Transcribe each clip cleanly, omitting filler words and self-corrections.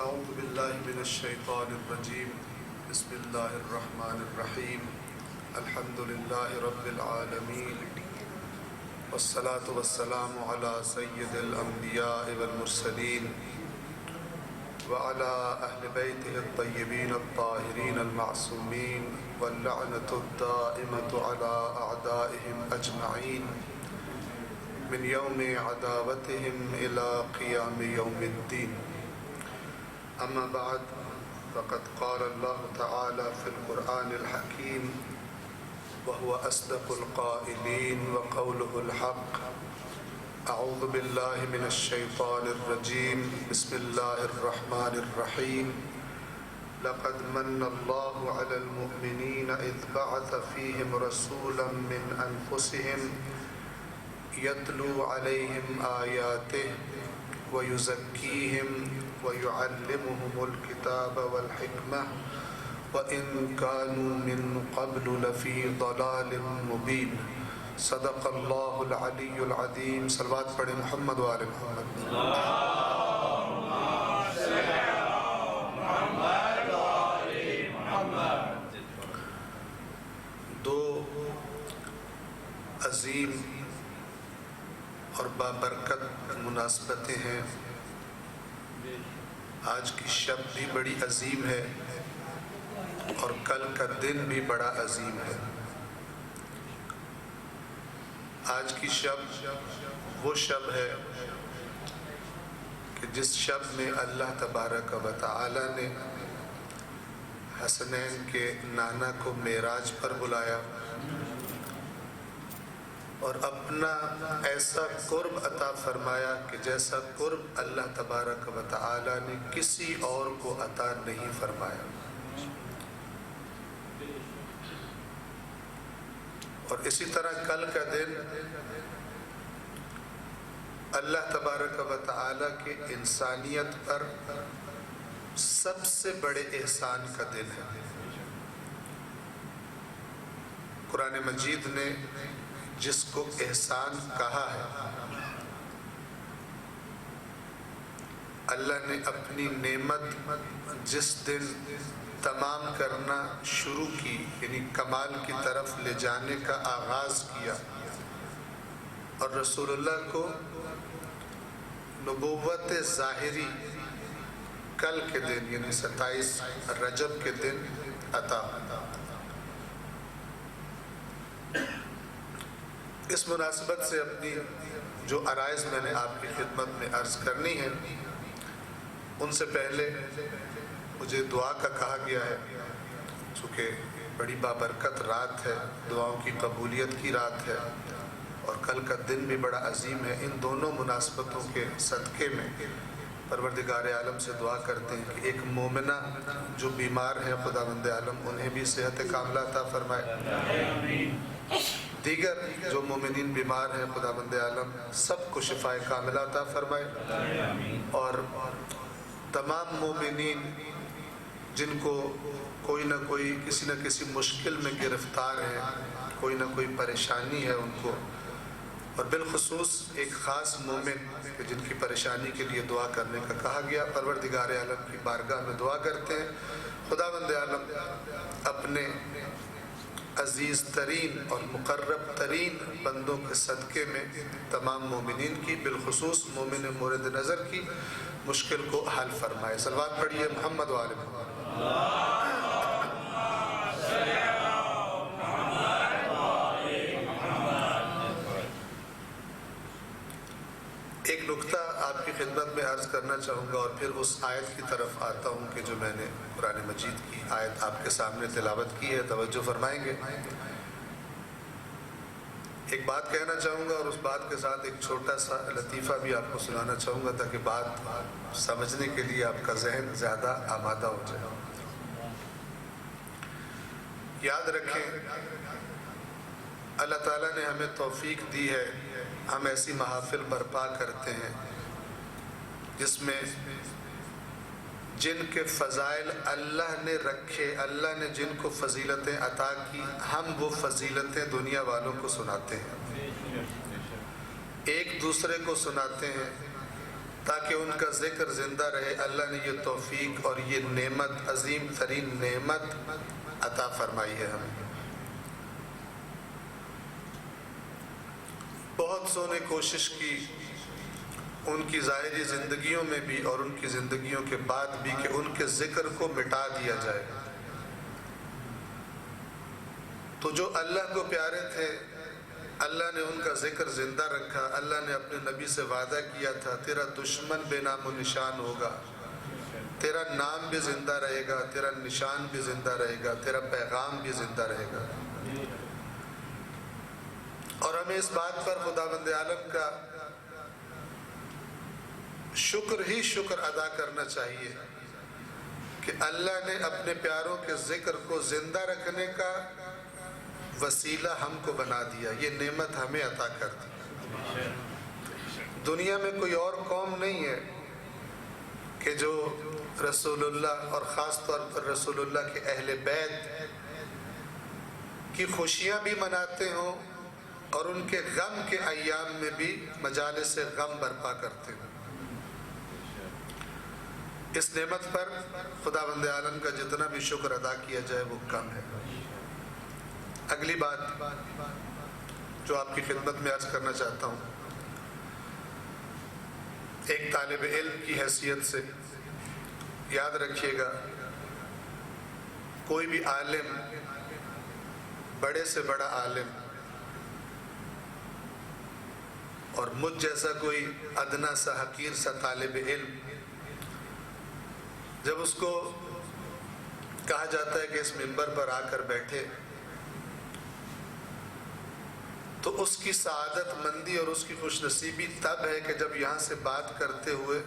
اعوذ باللہ من الشیطان الرجیم بسم اللہ الرحمن الرحیم الحمد للہ رب العالمین والصلاة والسلام علی سید الانبیاء والمرسلین وعلى اہل بیتہ الطیبین الطاہرین المعصومین واللعنة الدائمة على اعدائهم اجمعین من یوم عداوتهم الى قیام یوم الدین. اما بعد فقد قال اللہ تعالی فی القرآن الحکیم وهو اصدق القائلین وقوله الحق. اعوذ باللہ من الشیطان الرجیم بسم اللہ الرحمن الرحیم لقد من اللہ علی المؤمنین اذ بعث فیہم رسولا من انفسہم یتلو علیہم آیاتہ ویزکیہم ویعلمہم الکتاب والحکمہ وَإِن كَانُوا مِن قَبْلُ لَفِي ضَلَالٍ مُبِينٍ. صدق اللہ العلی العظیم. صلوات پڑھیں محمد وآل محمد. دو عظیم اور بابرکت مناسبتیں ہیں. آج کی شب بھی بڑی عظیم ہے اور کل کا دن بھی بڑا عظیم ہے. آج کی شب وہ شب ہے کہ جس شب میں اللہ تبارک و تعالی نے حسنین کے نانا کو معراج پر بلایا اور اپنا ایسا قرب عطا فرمایا کہ جیسا قرب اللہ تبارک و تعالی نے کسی اور کو عطا نہیں فرمایا. اور اسی طرح کل کا دن اللہ تبارک و تعالی کے انسانیت پر سب سے بڑے احسان کا دن ہے. قرآن مجید نے جس کو احسان کہا ہے، اللہ نے اپنی نعمت جس دن تمام کرنا شروع کی، یعنی کمال کی طرف لے جانے کا آغاز کیا، اور رسول اللہ کو نبوت ظاہری کل کے دن یعنی 27 رجب کے دن عطا. اس مناسبت سے اپنی جو عرائض میں نے آپ کی خدمت میں عرض کرنی ہے، ان سے پہلے مجھے دعا کا کہا گیا ہے. چونکہ بڑی بابرکت رات ہے، دعاؤں کی قبولیت کی رات ہے، اور کل کا دن بھی بڑا عظیم ہے. ان دونوں مناسبتوں کے صدقے میں پروردگار عالم سے دعا کرتے ہیں کہ ایک مومنہ جو بیمار ہیں خداوند عالم انہیں بھی صحت کاملہ عطا فرمائے. دیگر جو مومنین بیمار ہیں خداوند عالم سب کو شفاء کاملہ عطا فرمائے. اور تمام مومنین جن کو کوئی نہ کوئی کسی نہ کسی مشکل میں گرفتار ہیں، کوئی نہ کوئی پریشانی ہے ان کو، اور بالخصوص ایک خاص مومن کہ جن کی پریشانی کے لیے دعا کرنے کا کہا گیا، پروردگار عالم کی بارگاہ میں دعا کرتے ہیں خداوند عالم اپنے عزیز ترین اور مقرب ترین بندوں کے صدقے میں تمام مومنین کی، بالخصوص مومن مورد نظر کی مشکل کو حل فرمائے. صلوات پڑھیے محمد وآل محمد. ایک نکتہ آپ کی خدمت میں عرض کرنا چاہوں گا اور پھر اس آیت کی طرف آتا ہوں کہ جو میں نے قرآن مجید کی آیت آپ کے سامنے تلاوت کی ہے. توجہ فرمائیں گے. ایک بات کہنا چاہوں گا اور اس بات کے ساتھ ایک چھوٹا سا لطیفہ بھی آپ کو سنانا چاہوں گا تاکہ بات سمجھنے کے لیے آپ کا ذہن زیادہ آمادہ ہو جائے. یاد رکھیں اللہ تعالیٰ نے ہمیں توفیق دی ہے، ہم ایسی محافل برپا کرتے ہیں جس میں جن کے فضائل اللہ نے رکھے، اللہ نے جن کو فضیلتیں عطا کی، ہم وہ فضیلتیں دنیا والوں کو سناتے ہیں، ایک دوسرے کو سناتے ہیں تاکہ ان کا ذکر زندہ رہے، اللہ نے یہ توفیق اور یہ نعمت، عظیم ترین نعمت عطا فرمائی ہے ہمیں۔ بہت سو نے کوشش کی ان کی ظاہری زندگیوں میں بھی اور ان کی زندگیوں کے بعد بھی کہ ان کے ذکر کو مٹا دیا جائے، تو جو اللہ کو پیارے تھے اللہ نے ان کا ذکر زندہ رکھا۔ اللہ نے اپنے نبی سے وعدہ کیا تھا تیرا دشمن بے نام و نشان ہوگا، تیرا نام بھی زندہ رہے گا، تیرا نشان بھی زندہ رہے گا، تیرا پیغام بھی زندہ رہے گا۔ اور ہمیں اس بات پر خداوند عالم کا شکر ہی شکر ادا کرنا چاہیے کہ اللہ نے اپنے پیاروں کے ذکر کو زندہ رکھنے کا وسیلہ ہم کو بنا دیا، یہ نعمت ہمیں عطا کر دی۔ دنیا میں کوئی اور قوم نہیں ہے کہ جو رسول اللہ اور خاص طور پر رسول اللہ کے اہل بیت کی خوشیاں بھی مناتے ہوں اور ان کے غم کے ایام میں بھی مجالس غم برپا کرتے ہوں۔ اس نعمت پر خداوند عالم کا جتنا بھی شکر ادا کیا جائے وہ کم ہے۔ اگلی بات جو آپ کی خدمت میں عرض کرنا چاہتا ہوں، ایک طالب علم کی حیثیت سے یاد رکھیے گا، کوئی بھی عالم، بڑے سے بڑا عالم اور مجھ جیسا کوئی ادنا سا حقیر سا طالب علم، جب اس کو کہا جاتا ہے کہ اس منبر پر آ کر بیٹھے تو اس کی سعادت مندی اور اس کی خوش نصیبی تب ہے کہ جب یہاں سے بات کرتے ہوئے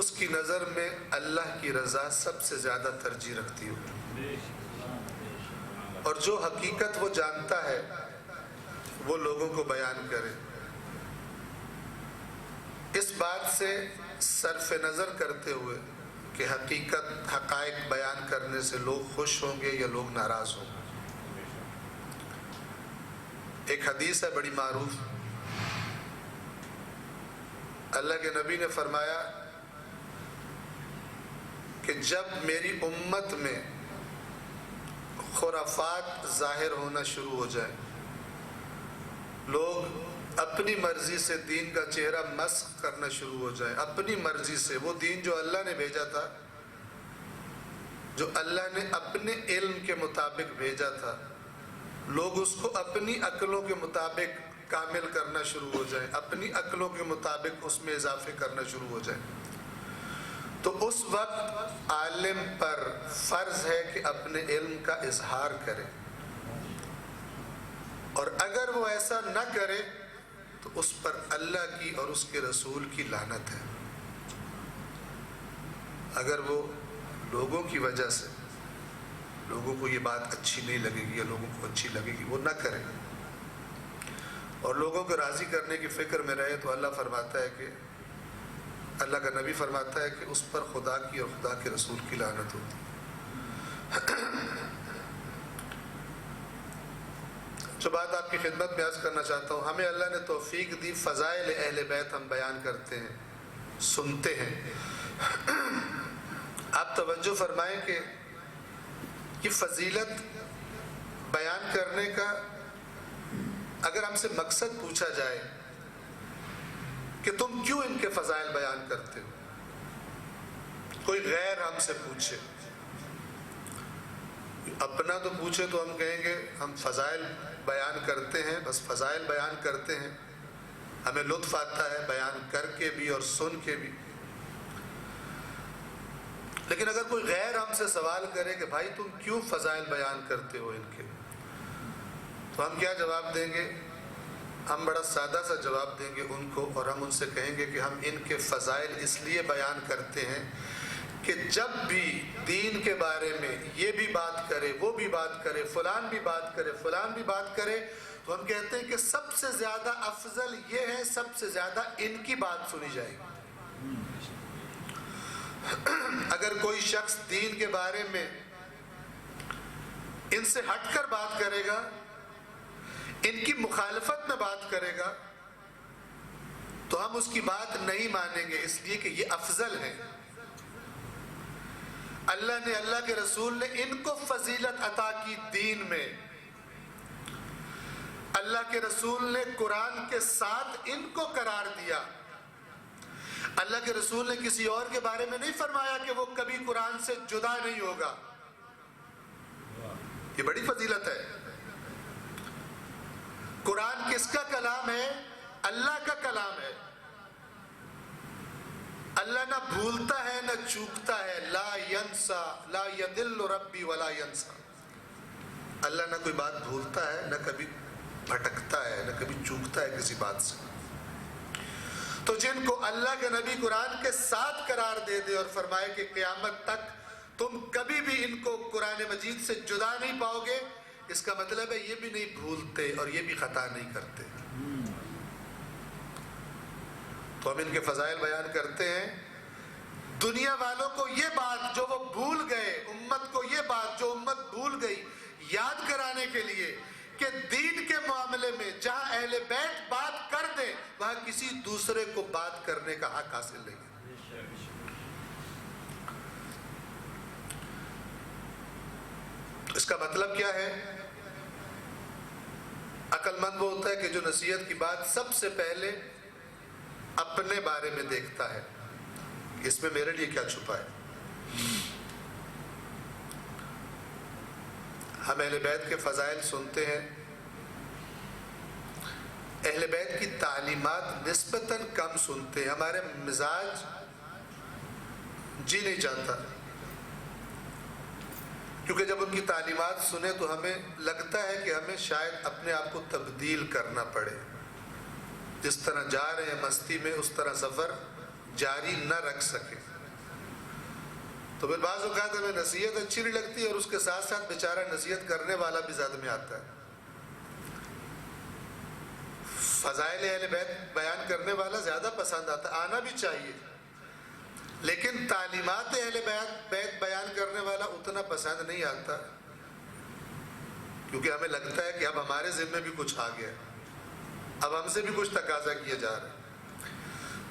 اس کی نظر میں اللہ کی رضا سب سے زیادہ ترجیح رکھتی ہو، اور جو حقیقت وہ جانتا ہے وہ لوگوں کو بیان کرے۔ اس بات سے صرف نظر کرتے ہوئے کہ حقائق بیان کرنے سے لوگ خوش ہوں گے یا لوگ ناراض ہوں گے۔ ایک حدیث ہے بڑی معروف، اللہ کے نبی نے فرمایا کہ جب میری امت میں خرافات ظاہر ہونا شروع ہو جائے، لوگ اپنی مرضی سے دین کا چہرہ مسخ کرنا شروع ہو جائے، اپنی مرضی سے وہ دین جو اللہ نے بھیجا تھا، جو اللہ نے اپنے علم کے مطابق بھیجا تھا، لوگ اس کو اپنی عقلوں کے مطابق کامل کرنا شروع ہو جائیں، اپنی عقلوں کے مطابق اس میں اضافے کرنا شروع ہو جائیں، تو اس وقت عالم پر فرض ہے کہ اپنے علم کا اظہار کرے، اور اگر وہ ایسا نہ کرے تو اس پر اللہ کی اور اس کے رسول کی لعنت ہے۔ اگر وہ لوگوں کی وجہ سے، لوگوں کو یہ بات اچھی نہیں لگے گی یا لوگوں کو اچھی لگے گی، وہ نہ کرے اور لوگوں کو راضی کرنے کی فکر میں رہے، تو اللہ فرماتا ہے کہ اللہ کا نبی فرماتا ہے کہ اس پر خدا کی اور خدا کے رسول کی لعنت ہوتی ہے۔ جو بات آپ کی خدمت میں عرض کرنا چاہتا ہوں، ہمیں اللہ نے توفیق دی، فضائل اہل بیت ہم بیان کرتے ہیں، سنتے ہیں۔ آپ توجہ فرمائیں کہ یہ فضیلت بیان کرنے کا اگر ہم سے مقصد پوچھا جائے کہ تم کیوں ان کے فضائل بیان کرتے ہو، کوئی غیر ہم سے پوچھے، اپنا تو پوچھے تو ہم کہیں گے ہم فضائل بیان کرتے ہیں، بس فضائل بیان کرتے ہیں، ہمیں لطف آتا ہے بیان کر کے بھی اور سن کے بھی۔ لیکن اگر کوئی غیر ہم سے سوال کرے کہ بھائی تم کیوں فضائل بیان کرتے ہو ان کے، تو ہم کیا جواب دیں گے؟ ہم بڑا سادہ سا جواب دیں گے ان کو، اور ہم ان سے کہیں گے کہ ہم ان کے فضائل اس لیے بیان کرتے ہیں کہ جب بھی دین کے بارے میں یہ بھی بات کرے، وہ بھی بات کرے، فلان بھی بات کرے، فلان بھی بات کرے، تو ہم کہتے ہیں کہ سب سے زیادہ افضل یہ ہے، سب سے زیادہ ان کی بات سنی جائے گی۔ اگر کوئی شخص دین کے بارے میں ان سے ہٹ کر بات کرے گا، ان کی مخالفت میں بات کرے گا، تو ہم اس کی بات نہیں مانیں گے، اس لیے کہ یہ افضل ہے۔ اللہ نے، اللہ کے رسول نے ان کو فضیلت عطا کی دین میں، اللہ کے رسول نے قرآن کے ساتھ ان کو قرار دیا۔ اللہ کے رسول نے کسی اور کے بارے میں نہیں فرمایا کہ وہ کبھی قرآن سے جدا نہیں ہوگا۔ یہ بڑی فضیلت ہے۔ قرآن کس کا کلام ہے؟ اللہ کا کلام ہے۔ اللہ نہ بھولتا ہے نہ چوکتا ہے، لا ینسا لا یدل ربی ولا ینسا۔ اللہ نہ کوئی بات بھولتا ہے، نہ کبھی بھٹکتا ہے، نہ کبھی چوکتا ہے کسی بات سے۔ تو جن کو اللہ کے نبی قرآن کے ساتھ قرار دے دے اور فرمائے کہ قیامت تک تم کبھی بھی ان کو قرآن مجید سے جدا نہیں پاؤ گے، اس کا مطلب ہے یہ بھی نہیں بھولتے اور یہ بھی خطا نہیں کرتے۔ تو ہم ان کے فضائل بیان کرتے ہیں۔ دنیا والوں کو یہ بات جو وہ بھول گئے، امت کو یہ بات جو امت بھول گئی، یاد کرانے کے لیے کہ دین کے معاملے میں جہاں اہل بیت بات کر دیں وہاں کسی دوسرے کو بات کرنے کا حق حاصل نہیں ہے۔ اس کا مطلب کیا ہے؟ عقل مند وہ ہوتا ہے کہ جو نصیحت کی بات سب سے پہلے اپنے بارے میں دیکھتا ہے، اس میں میرے لیے کیا چھپا ہے۔ ہم اہل بیت کے فضائل سنتے ہیں، اہل بیت کی تعلیمات نسبتاً کم سنتے ہیں، ہمارے مزاج جی نہیں چاہتا، کیونکہ جب ان کی تعلیمات سنیں تو ہمیں لگتا ہے کہ ہمیں شاید اپنے آپ کو تبدیل کرنا پڑے، جس طرح جا رہے ہیں مستی میں اس طرح سفر جاری نہ رکھ سکے۔ تو پھر بعض اوقات ہمیں نصیحت اچھی نہیں لگتی اور اس کے ساتھ ساتھ بیچارہ نصیحت کرنے والا بھی زیادہ میں آتا ہے۔ فضائل اہل بیت بیان کرنے والا زیادہ پسند آتا ہے، آنا بھی چاہیے، لیکن تعلیمات اہل بیت بیان کرنے والا اتنا پسند نہیں آتا، کیونکہ ہمیں لگتا ہے کہ اب ہمارے ذمہ بھی کچھ آ گیا، اب ہم سے بھی کچھ تقاضا کیا جا رہا ہے۔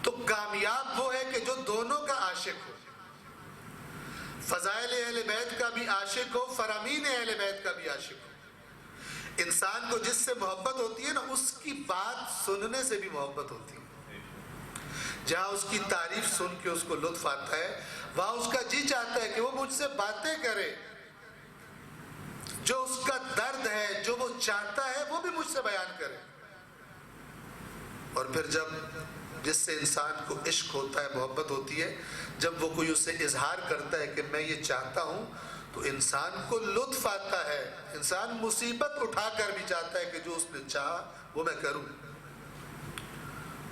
تو کامیاب وہ ہے کہ جو دونوں کا عاشق ہو، فضائل اہل بیت کا بھی عاشق ہو، فرامین اہل بیت کا بھی عاشق ہو۔ انسان کو جس سے محبت ہوتی ہے نا، اس کی بات سننے سے بھی محبت ہوتی ہے۔ جہاں اس کی تعریف سن کے اس کو لطف آتا ہے، وہاں اس کا جی چاہتا ہے کہ وہ مجھ سے باتیں کرے، جو اس کا درد ہے، جو وہ چاہتا ہے وہ بھی مجھ سے بیان کرے۔ اور پھر جب جس سے انسان کو عشق ہوتا ہے، محبت ہوتی ہے، جب وہ کوئی اس سے اظہار کرتا ہے کہ میں یہ چاہتا ہوں، تو انسان کو لطف آتا ہے، انسان مصیبت اٹھا کر بھی چاہتا ہے کہ جو اس نے چاہا وہ میں کروں۔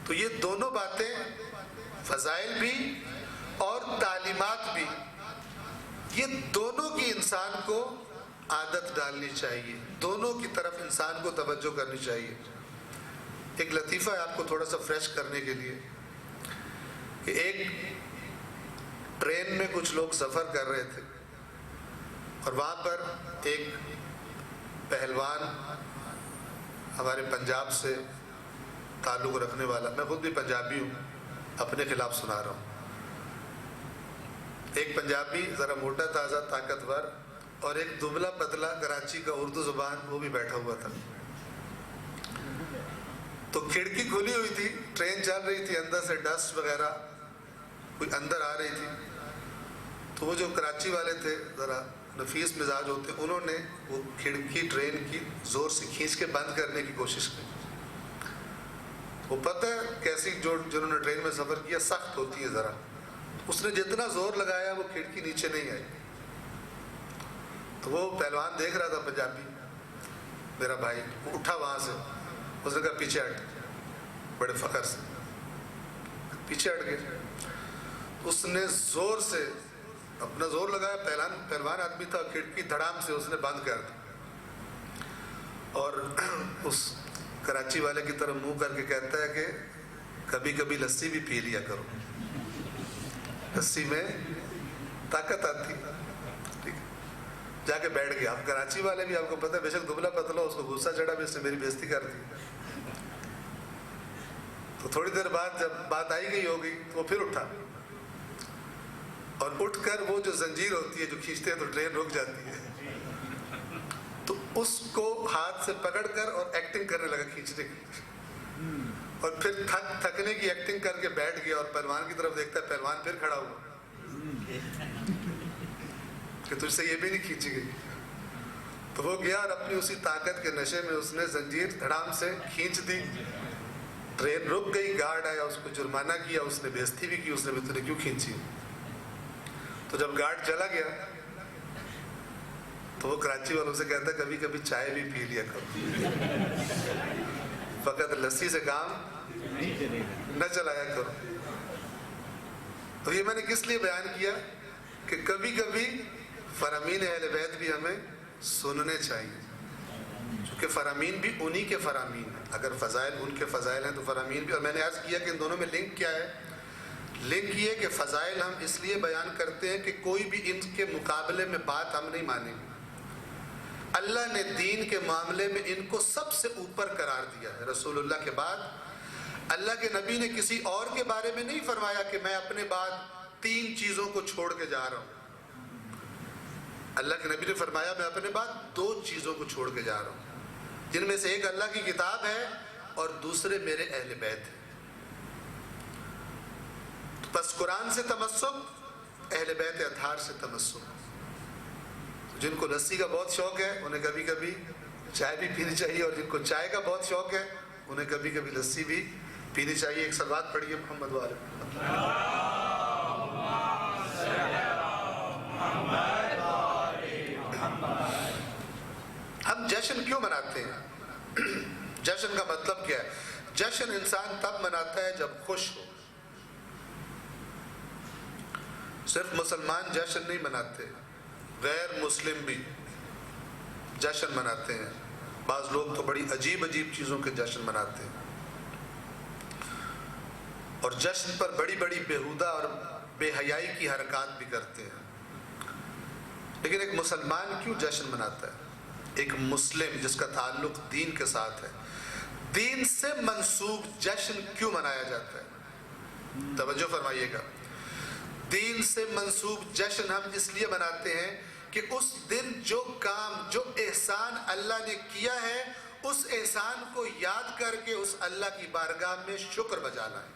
تو یہ دونوں باتیں، فضائل بھی اور تعلیمات بھی، یہ دونوں کی انسان کو عادت ڈالنی چاہیے، دونوں کی طرف انسان کو توجہ کرنی چاہیے۔ ایک لطیفہ ہے آپ کو تھوڑا سا فریش کرنے کے لیے، کہ ایک ٹرین میں کچھ لوگ سفر کر رہے تھے اور وہاں پر ایک پہلوان ہمارے پنجاب سے تعلق رکھنے والا، میں خود بھی پنجابی ہوں، اپنے خلاف سنا رہا ہوں، ایک پنجابی ذرا موٹا تازہ طاقتور اور ایک دبلا پتلا کراچی کا اردو زبان، وہ بھی بیٹھا ہوا تھا۔ تو کھڑکی کھلی ہوئی تھی، ٹرین چل رہی تھی، اندر سے ڈسٹ وغیرہ کوئی اندر آ رہی تھی، تو وہ جو کراچی والے تھے ذرا نفیس مزاج ہوتے، انہوں نے وہ کھڑکی ٹرین کی زور سے کھینچ کے بند کرنے کی کوشش کی۔ وہ پتہ ہے کیسی، جنہوں نے ٹرین میں سفر کیا سخت ہوتی ہے ذرا، اس نے جتنا زور لگایا وہ کھڑکی نیچے نہیں آئی۔ تو وہ پہلوان دیکھ رہا تھا، پنجابی میرا بھائی، وہ اٹھا وہاں سے، اس نے کہا پیچھے ہٹ، بڑے فخر سے پیچھے ہٹ گئے۔ اس نے زور سے اپنا زور لگایا، پہلوان آدمی تھا، کھڑکی دھڑام سے اس نے بند کر دی اور اس کراچی والے کی طرف منہ کر کے کہتا ہے کہ کبھی کبھی لسی بھی پی لیا کرو، لسی میں طاقت آتی۔ ٹھیک ہے، جا کے بیٹھ گیا۔ اب کراچی والے بھی آپ کو پتہ ہے بے شک دبلا پتلا، اس کو غصہ چڑھا بھی، اس نے میری بےزتی کر دی۔ تو تھوڑی دیر بعد جب بات آئی گئی ہوگی تو وہ پھر اٹھا، اور اٹھ کر وہ جو زنجیر ہوتی ہے جو کھینچتے ہیں تو ٹرین رک جاتی ہے، تو اس کو ہاتھ سے پکڑ کر اور ایکٹنگ کرنے لگا کھینچنے کی، اور پھر تھکنے کی ایکٹنگ کر کے بیٹھ گیا، اور پہلوان کی طرف دیکھتا ہے، پہلوان پھر کھڑا ہوا کہ تجھ سے یہ بھی نہیں کھینچی گئی. تو وہ گیا اور اپنی اسی طاقت کے نشے میں اس نے زنجیر دھڑام سے کھینچ دی، ٹرین رک گئی، گارڈ آیا، اس کو جرمانہ کیا، اس نے بے عزتی بھی کی، اس نے بھی تو نے کیوں کھینچی. تو جب گارڈ چلا گیا تو وہ کراچی والوں سے کہتا ہے کبھی کبھی چائے بھی پی لیا کرو، فقط لسی سے کام نہ چلایا کرو. تو یہ میں نے کس لیے بیان کیا کہ کبھی کبھی فرامین اہل بیت بھی ہمیں سننے چاہیے، کیونکہ فرامین بھی انہی کے فرامین ہیں. اگر فضائل ان کے فضائل ہیں تو فرامین بھی. اور میں نے عرض کیا کہ ان دونوں میں لنک کیا ہے؟ لنک یہ کہ فضائل ہم اس لیے بیان کرتے ہیں کہ کوئی بھی ان کے مقابلے میں بات ہم نہیں مانیں گے. اللہ نے دین کے معاملے میں ان کو سب سے اوپر قرار دیا ہے. رسول اللہ کے بعد اللہ کے نبی نے کسی اور کے بارے میں نہیں فرمایا کہ میں اپنے بعد 3 چیزوں کو چھوڑ کے جا رہا ہوں. اللہ کے نبی نے فرمایا میں اپنے بعد 2 چیزوں کو چھوڑ کے جا رہا ہوں، جن میں سے ایک اللہ کی کتاب ہے اور دوسرے میرے اہل بیت ہیں. بس قرآن سے تمسک، اہل بیت اطہار سے تمسک. جن کو لسی کا بہت شوق ہے انہیں کبھی کبھی چائے بھی پینی چاہیے، اور جن کو چائے کا بہت شوق ہے انہیں کبھی کبھی لسی بھی پینی چاہیے. ایک صلوات پڑھیے محمد والے. ہم جشن کیوں مناتے ہیں؟ جشن کا مطلب کیا ہے؟ جشن انسان تب مناتا ہے جب خوش ہو. صرف مسلمان جشن نہیں مناتے، غیر مسلم بھی جشن مناتے ہیں. بعض لوگ تو بڑی عجیب عجیب چیزوں کے جشن مناتے ہیں، اور جشن پر بڑی بڑی بیہودہ اور بے حیائی کی حرکات بھی کرتے ہیں. لیکن ایک مسلمان کیوں جشن مناتا ہے؟ ایک مسلم جس کا تعلق دین کے ساتھ ہے، دین سے منسوب جشن کیوں منایا جاتا ہے؟ توجہ فرمائیے گا. دین سے منسوب جشن ہم اس لیے مناتے ہیں کہ اس دن جو کام، جو احسان اللہ نے کیا ہے، اس احسان کو یاد کر کے اس اللہ کی بارگاہ میں شکر بجا لائیں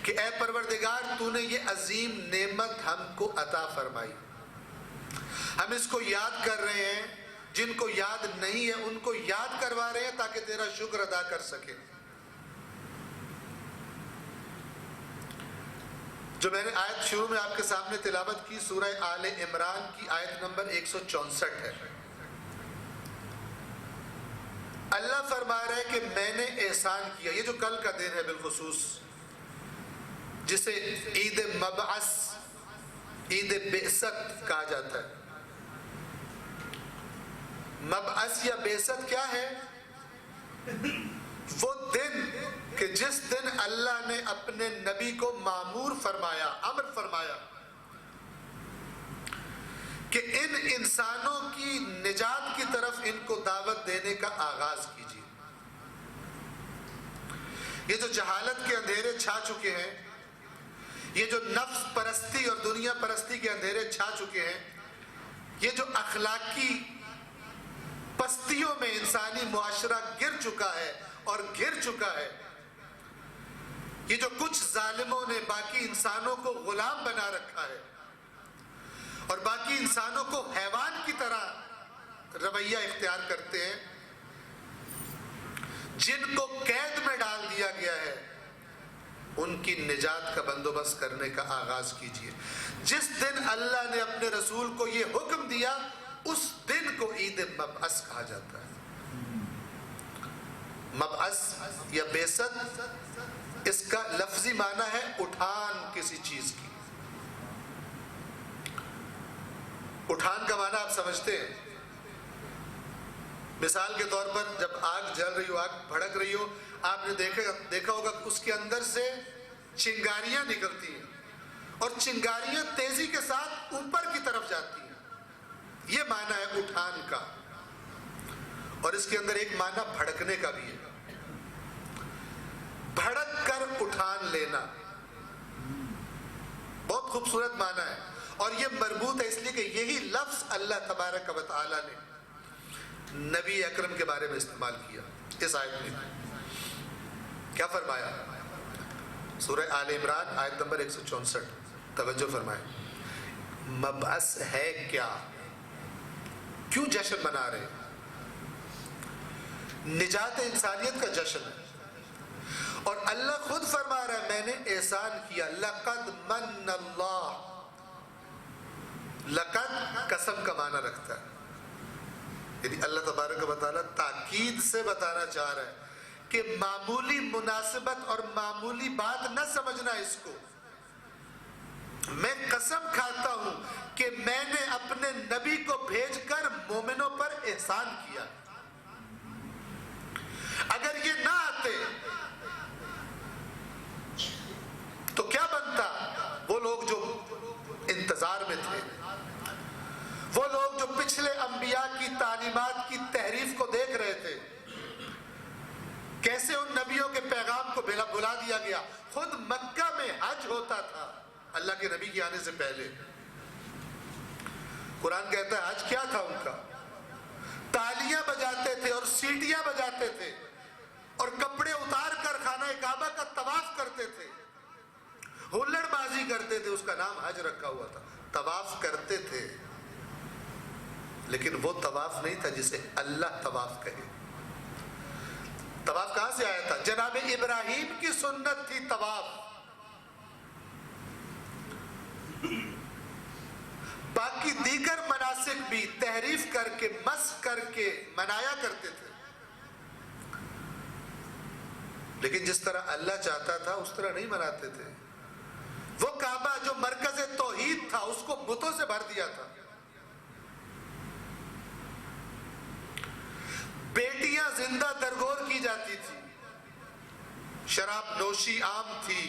کہ اے پروردگار تو نے یہ عظیم نعمت ہم کو عطا فرمائی. ہم اس کو یاد کر رہے ہیں، جن کو یاد نہیں ہے ان کو یاد کروا رہے ہیں تاکہ تیرا شکر ادا کر سکے. جو میں نے آیت شروع میں آپ کے سامنے تلاوت کی سورہ آل عمران کی آیت نمبر 164 ہے. اللہ فرما رہا ہے کہ میں نے احسان کیا. یہ جو کل کا دن ہے بالخصوص، جسے عید مبعث، عید بعثت کہا جاتا ہے. مبعث یا بعثت کیا ہے؟ وہ دن کہ جس دن اللہ نے اپنے نبی کو مامور فرمایا، امر فرمایا کہ ان انسانوں کی نجات کی طرف ان کو دعوت دینے کا آغاز کیجیے. یہ جو جہالت کے اندھیرے چھا چکے ہیں، یہ جو نفس پرستی اور دنیا پرستی کے اندھیرے چھا چکے ہیں، یہ جو اخلاقی پستیوں میں انسانی معاشرہ گر چکا ہے اور گر چکا ہے، یہ جو کچھ ظالموں نے باقی انسانوں کو غلام بنا رکھا ہے اور باقی انسانوں کو حیوان کی طرح رویہ اختیار کرتے ہیں، جن کو قید میں ڈال دیا گیا ہے، ان کی نجات کا بندوبست کرنے کا آغاز کیجیے. جس دن اللہ نے اپنے رسول کو یہ حکم دیا اس دن کو عید مبعث کہا جاتا ہے. مبعث یا بعثت، اس کا لفظی معنی ہے اٹھان کسی چیز کی. اٹھان کا معنی آپ سمجھتے ہیں؟ مثال کے طور پر جب آگ جل رہی ہو، آگ بھڑک رہی ہو، آپ نے دیکھا ہوگا کہ اس کے اندر سے چنگاریاں نکلتی ہیں اور چنگاریاں تیزی کے ساتھ اوپر کی طرف جاتی ہیں. یہ معنی ہے اٹھان کا. اور اس کے اندر ایک معنی بھڑکنے کا بھی ہے. بھڑک کر اٹھان لینا، بہت خوبصورت معنی ہے، اور یہ مربوط ہے اس لیے کہ یہی لفظ اللہ تبارک و تعالی نے نبی اکرم کے بارے میں استعمال کیا اس آیت میں۔ کیا فرمایا؟ سورہ آل عمران آیت نمبر 164، توجہ فرمائیں۔ مبعث ہے کیا؟ کیوں جشن منا رہے ہیں؟ نجات انسانیت کا جشن ہے، اور اللہ خود فرما رہا ہے میں نے احسان کیا۔ لقد من اللہ، لقد قسم کا معنی رکھتا ہے، یعنی اللہ تبارک و تعالیٰ تاکید سے بتانا چاہ رہا ہے کہ معمولی مناسبت اور معمولی بات نہ سمجھنا اس کو۔ میں قسم کھاتا ہوں کہ میں نے اپنے نبی کو بھیج کر مومنوں پر احسان کیا۔ اگر یہ نہ آتے تو کیا بنتا؟ وہ لوگ جو انتظار میں تھے، وہ لوگ جو پچھلے انبیاء کی تعلیمات کی تحریف کو دیکھ رہے تھے، کیسے ان نبیوں کے پیغام کو بلا دیا گیا۔ خود مکہ میں حج ہوتا تھا اللہ کے نبی کے آنے سے پہلے۔ قرآن کہتا ہے حج کیا تھا ان کا؟ تالیاں بجاتے تھے اور سیٹیاں بجاتے تھے اور کپڑے اتار کر خانہ کعبہ کا طواف کرتے تھے، ہلڑ بازی کرتے تھے، اس کا نام حج رکھا ہوا تھا۔ طواف کرتے تھے، لیکن وہ طواف نہیں تھا جسے اللہ طواف کہے۔ طواف کہاں سے آیا تھا؟ جناب ابراہیم کی سنت تھی طواف۔ باقی دیگر مناسک بھی تحریف کر کے، مسخ کر کے منایا کرتے تھے، لیکن جس طرح اللہ چاہتا تھا اس طرح نہیں مناتے تھے۔ وہ کعبہ جو مرکز توحید تھا اس کو بتوں سے بھر دیا تھا۔ بیٹیاں زندہ درگور کی جاتی تھی، شراب نوشی عام تھی،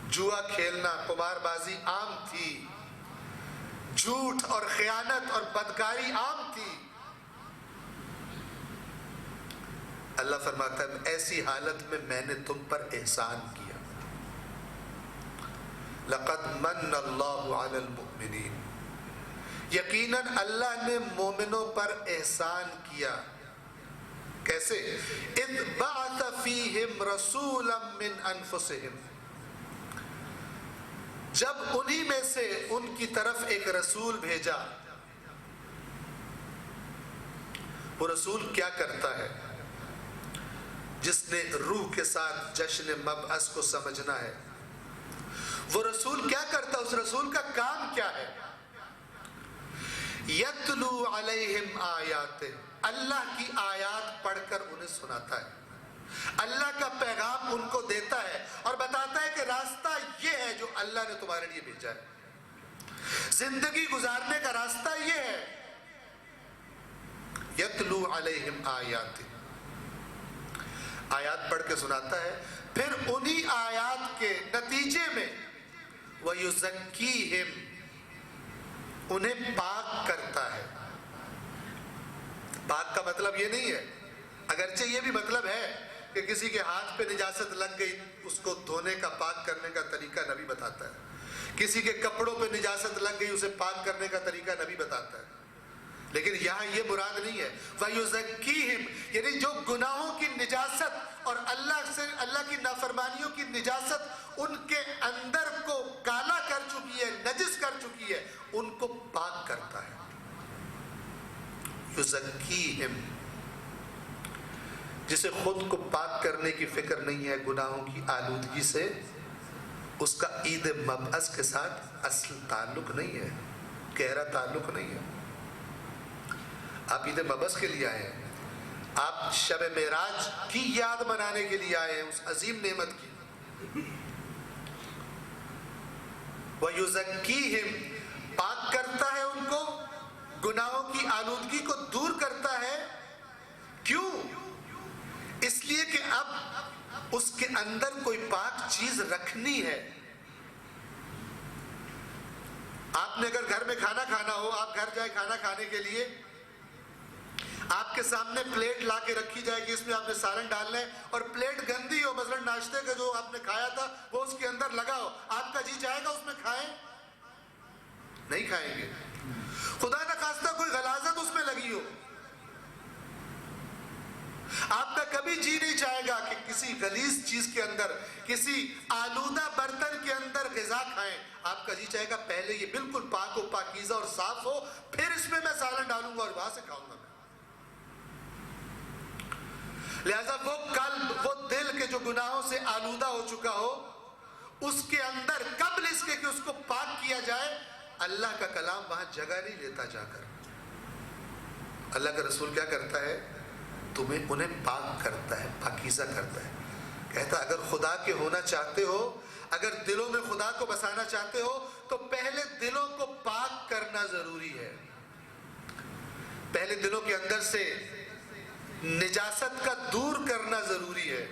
جوا کھیلنا، قمار بازی عام تھی، جھوٹ اور خیانت اور بدکاری عام تھی۔ اللہ فرماتا ہے ایسی حالت میں میں نے تم پر احسان کیا۔ لقد من اللہ علی المؤمنین، یقیناً اللہ نے مومنوں پر احسان کیا۔ کیسے؟ اذ بعث فیہم رسولا من انفسہم، جب انہی میں سے ان کی طرف ایک رسول بھیجا۔ وہ رسول کیا کرتا ہے؟ جس نے روح کے ساتھ جشن مبعث کو سمجھنا ہے، وہ رسول کیا کرتا ہے؟ اس رسول کا کام کیا ہے؟ یتلو علیہم آیاتہ، اللہ کی آیات پڑھ کر انہیں سناتا ہے، اللہ کا پیغام ان کو دیتا ہے اور بتاتا ہے کہ راستہ یہ ہے جو اللہ نے تمہارے لیے بھیجا ہے، زندگی گزارنے کا راستہ یہ ہے۔ یتلو علیہم آیاتہ، آیات پڑھ کے سناتا ہے، پھر انہی آیات کے نتیجے میں وَيُزَكِّيهِمْ، انہیں پاک کرتا ہے۔ پاک کا مطلب یہ نہیں ہے، اگرچہ یہ بھی مطلب ہے کہ کسی کے ہاتھ پہ نجاست لگ گئی اس کو دھونے کا، پاک کرنے کا طریقہ نبی بتاتا ہے، کسی کے کپڑوں پہ نجاست لگ گئی اسے پاک کرنے کا طریقہ نبی بتاتا ہے، لیکن یہاں یہ مراد نہیں ہے۔ وَيُزَكِّيهِمْ، یعنی جو گناہوں کی نجاست اور اللہ کی نافرمانیوں کی نجاست ان کے اندر کو کالا کر چکی ہے، نجس کر چکی ہے، ان کو پاک کرتا ہے۔ یُزَكِّيهِمْ، جسے خود کو پاک کرنے کی فکر نہیں ہے گناہوں کی آلودگی سے، اس کا عید مبعث کے ساتھ اصل تعلق نہیں ہے، گہرا تعلق نہیں ہے۔ آپ عید مبعث کے لیے آئے ہیں، آپ شب معراج کی یاد منانے کے لیے آئے ہیں، اس عظیم نعمت کی۔ وَيُزَكِّيهِمْ، پاک کرتا ہے ان کو، گناہوں کی آلودگی کو دور کرتا ہے۔ کیوں؟ اس لیے کہ اب اس کے اندر کوئی پاک چیز رکھنی ہے۔ آپ نے اگر گھر میں کھانا کھانا ہو، آپ گھر جائیں کھانا کھانے کے لیے، آپ کے سامنے پلیٹ لا کے رکھی جائے کہ اس میں آپ نے سالن ڈالنا ہے اور پلیٹ گندی ہو، مثلا ناشتے کا جو آپ نے کھایا تھا وہ اس کے اندر لگا ہو، آپ کا جی چاہے گا اس میں کھائیں؟ نہیں کھائیں گے۔ خدا نہ خواستہ کوئی غلاظت اس میں لگی ہو، آپ کا کبھی جی نہیں چاہے گا کہ کسی غلیظ چیز کے اندر، کسی آلودہ برتن کے اندر غذا کھائیں۔ آپ کا جی چاہے گا پہلے یہ بالکل پاک و پاکیزہ اور صاف ہو، پھر اس میں سالن ڈالوں گا اور وہاں سے کھاؤں گا میں۔ لہذا وہ قلب، وہ دل کے جو گناہوں سے آلودہ ہو چکا ہو، اس کے اندر قبل اس کے کہ اس کو پاک کیا جائے، اللہ کا کلام وہاں جگہ نہیں لیتا جا کر۔ اللہ کا رسول کیا کرتا ہے؟ انہیں پاک کرتا ہے، پاکیزہ کرتا ہے۔ کہتا ہے اگر خدا کے ہونا چاہتے ہو، اگر دلوں میں خدا کو بسانا چاہتے ہو تو پہلے دلوں کو پاک کرنا ضروری ہے۔ پہلے دلوں کے اندر سے نجاست کا دور کرنا ضروری ہے۔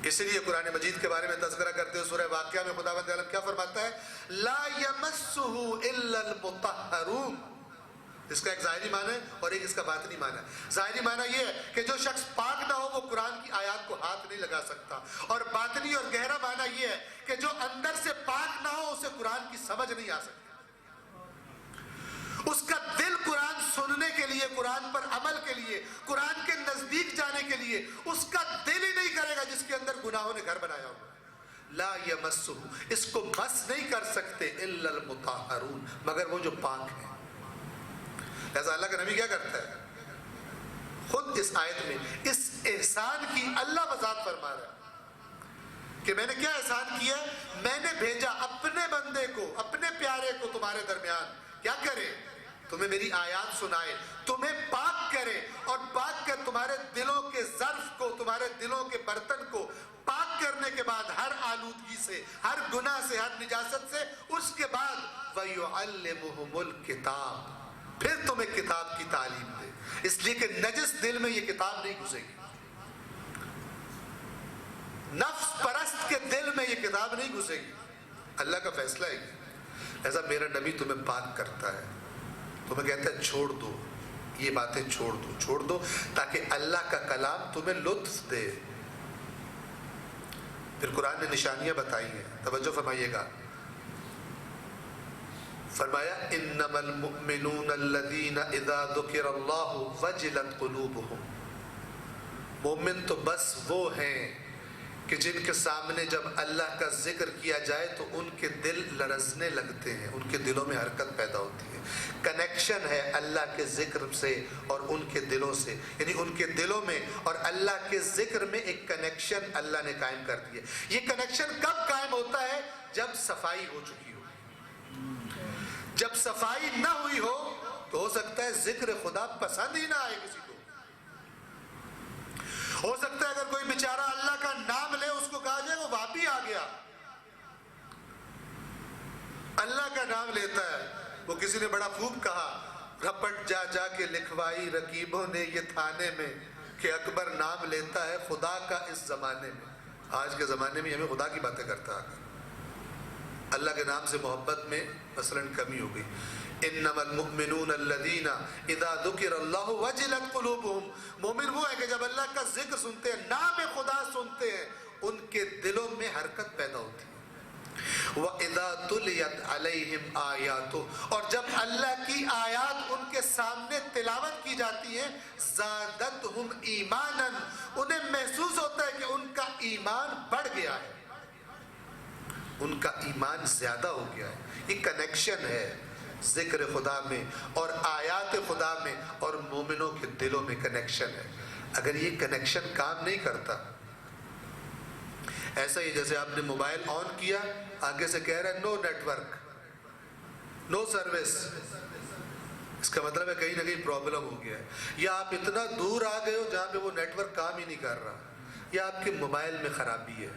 اسی لیے قرآن مجید کے بارے میں تذکرہ کرتے ہوئے سورہ واقعہ میں خداوند عالم کیا فرماتا ہے؟ لا یمسہ الا المطہرون۔ اس کا ایک ظاہری معنی ہے اور ایک اس کا باطنی معنی ہے۔ ظاہری معنی یہ ہے کہ جو شخص پاک نہ ہو وہ قرآن کی آیات کو ہاتھ نہیں لگا سکتا، اور باطنی اور گہرا معنی یہ ہے کہ جو اندر سے پاک نہ ہو اسے قرآن کی سمجھ نہیں آ سکتی۔ اس کا دل قرآن سننے کے لیے، قرآن پر عمل کے لیے، قرآن کے نزدیک جانے کے لیے اس کا دل ہی نہیں کرے گا جس کے اندر گناہوں نے گھر بنایا ہوا۔ لا یمسہ، اس کو مس نہیں کر سکتے الا المطہرون، مگر وہ جو پاک ہیں۔ لہذا اللہ کا نبی کیا کرتا ہے؟ خود اس آیت میں اس احسان کی اللہ وضاحت فرما رہا ہے کہ میں نے کیا احسان کیا؟ میں نے بھیجا اپنے بندے کو، اپنے پیارے کو تمہارے درمیان، کیا کرے؟ تمہیں میری آیات سنائے، تمہیں پاک کرے، اور پاک کر تمہارے دلوں کے ظرف کو، تمہارے دلوں کے برتن کو پاک کرنے کے بعد ہر آلودگی سے، ہر گناہ سے، ہر نجاست سے، اس کے بعد وَيُعَلِّمُهُمُ الْكِتَابِ، پھر تمہیں کتاب کی تعلیم دے، اس لیے کہ نجس دل میں یہ کتاب نہیں گھسے گی، نفس پرست کے دل میں یہ کتاب نہیں گھسے گی، اللہ کا فیصلہ ہے۔ ایسا میرا نبی تمہیں پاک کرتا ہے، تمہیں کہتا ہے چھوڑ دو یہ باتیں، چھوڑ دو تاکہ اللہ کا کلام تمہیں لطف دے۔ پھر قرآن نے نشانیاں بتائی ہیں، توجہ فرمائیے گا۔ فرمایا انما المؤمنون الذین اذا ذکر اللہ وجلت قلوبہم، مومن تو بس وہ ہیں کہ جن کے سامنے جب اللہ کا ذکر کیا جائے تو ان کے دل لرزنے لگتے ہیں، ان کے دلوں میں حرکت پیدا ہوتی ہے۔ کنیکشن ہے اللہ کے ذکر سے اور ان کے دلوں سے، یعنی ان کے دلوں میں اور اللہ کے ذکر میں ایک کنیکشن اللہ نے قائم کر دیا۔ یہ کنیکشن کب قائم ہوتا ہے؟ جب صفائی ہو چکی ہو۔ جب صفائی نہ ہوئی ہو تو ہو سکتا ہے ذکر خدا پسند ہی نہ آئے کسی کو۔ ہو سکتا ہے اگر کوئی بیچارہ اللہ کا نام لے، اس کو کہا جائے وہ وہابی آ گیا، اللہ کا نام لیتا ہے۔ وہ کسی نے بڑا خوب کہا، رپٹ جا جا کے لکھوائی رقیبوں نے یہ تھانے میں کہ اکبر نام لیتا ہے خدا کا اس زمانے میں۔ آج کے زمانے میں ہمیں خدا کی باتیں کرتا ہے، اللہ کے نام سے محبت میں مثلا کمی ہو گئی۔ انما المؤمنون الذین اذا ذکر اللہ وجلت قلوبہم، مومن وہ ہے کہ جب اللہ کا ذکر سنتے ہیں، نام خدا سنتے ہیں، ان کے دلوں میں حرکت پیدا ہوتی ہے۔ وَإِذَا تُلِيَتْ عَلَيْهِمْ آيَاتُهُ، اور جب اللہ کی آیات ان کے سامنے تلاوت کی جاتی ہیں، زَادَتْهُمْ إِيمَانًا، انہیں محسوس ہوتا ہے کہ ان کا ایمان بڑھ گیا ہے، ان کا ایمان زیادہ ہو گیا ہے۔ یہ کنیکشن ہے ذکر خدا میں اور آیات خدا میں، اور مومنوں کے دلوں میں کنیکشن ہے۔ اگر یہ کنیکشن کام نہیں کرتا، ایسا ہی جیسے آپ نے موبائل آن کیا، آگے سے کہہ رہا ہے نو نیٹ ورک، نو سروس، اس کا مطلب ہے کہیں نہ کہیں پرابلم ہو گیا ہے، یا آپ اتنا دور آ گئے ہو جہاں پہ وہ نیٹ ورک کام ہی نہیں کر رہا، یا آپ کے موبائل میں خرابی ہے۔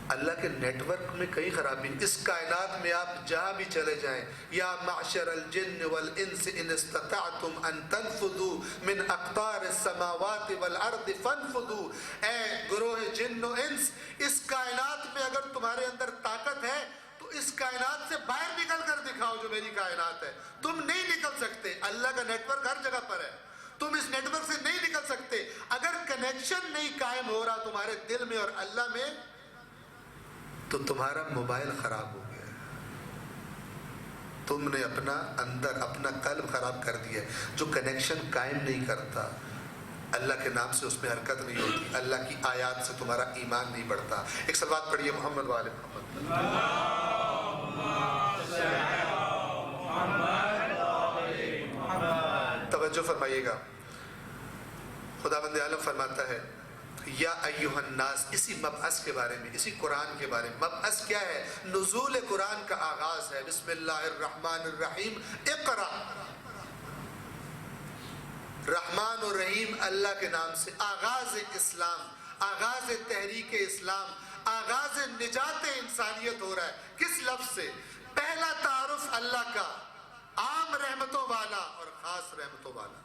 اللہ کے نیٹ ورک میں کئی خرابی، اس کائنات میں آپ جہاں بھی چلے جائیں، یا معشر الجن والانس ان استطعتم ان تنفذوا من اقطار السماوات والارض فانفذوا، اے گروہ جن و انس، اس کائنات میں اگر تمہارے اندر طاقت ہے تو اس کائنات سے باہر نکل کر دکھاؤ جو میری کائنات ہے. تم نہیں نکل سکتے. اللہ کا نیٹ ورک ہر جگہ پر ہے, تم اس نیٹ ورک سے نہیں نکل سکتے. اگر کنیکشن نہیں قائم ہو رہا تمہارے دل میں اور اللہ میں, تو تمہارا موبائل خراب ہو گیا, تم نے اپنا اندر اپنا قلب خراب کر دیا. جو کنیکشن قائم نہیں کرتا, اللہ کے نام سے اس میں حرکت نہیں ہوتی, اللہ کی آیات سے تمہارا ایمان نہیں بڑھتا. ایک صلوات پڑھیے محمد وآل محمد. توجہ فرمائیے گا. خداوند عالم فرماتا ہے یا ایھا الناس, اسی مبعث کے بارے میں, اسی قرآن کے بارے میں. مبعث کیا ہے؟ نزول قرآن کا آغاز ہے. بسم اللہ الرحمن الرحیم, اقرا. رحمان اور رحیم اللہ کے نام سے آغاز اسلام, آغاز تحریک اسلام, آغاز نجات انسانیت ہو رہا ہے. کس لفظ سے؟ پہلا تعارف اللہ کا, عام رحمتوں والا اور خاص رحمتوں والا.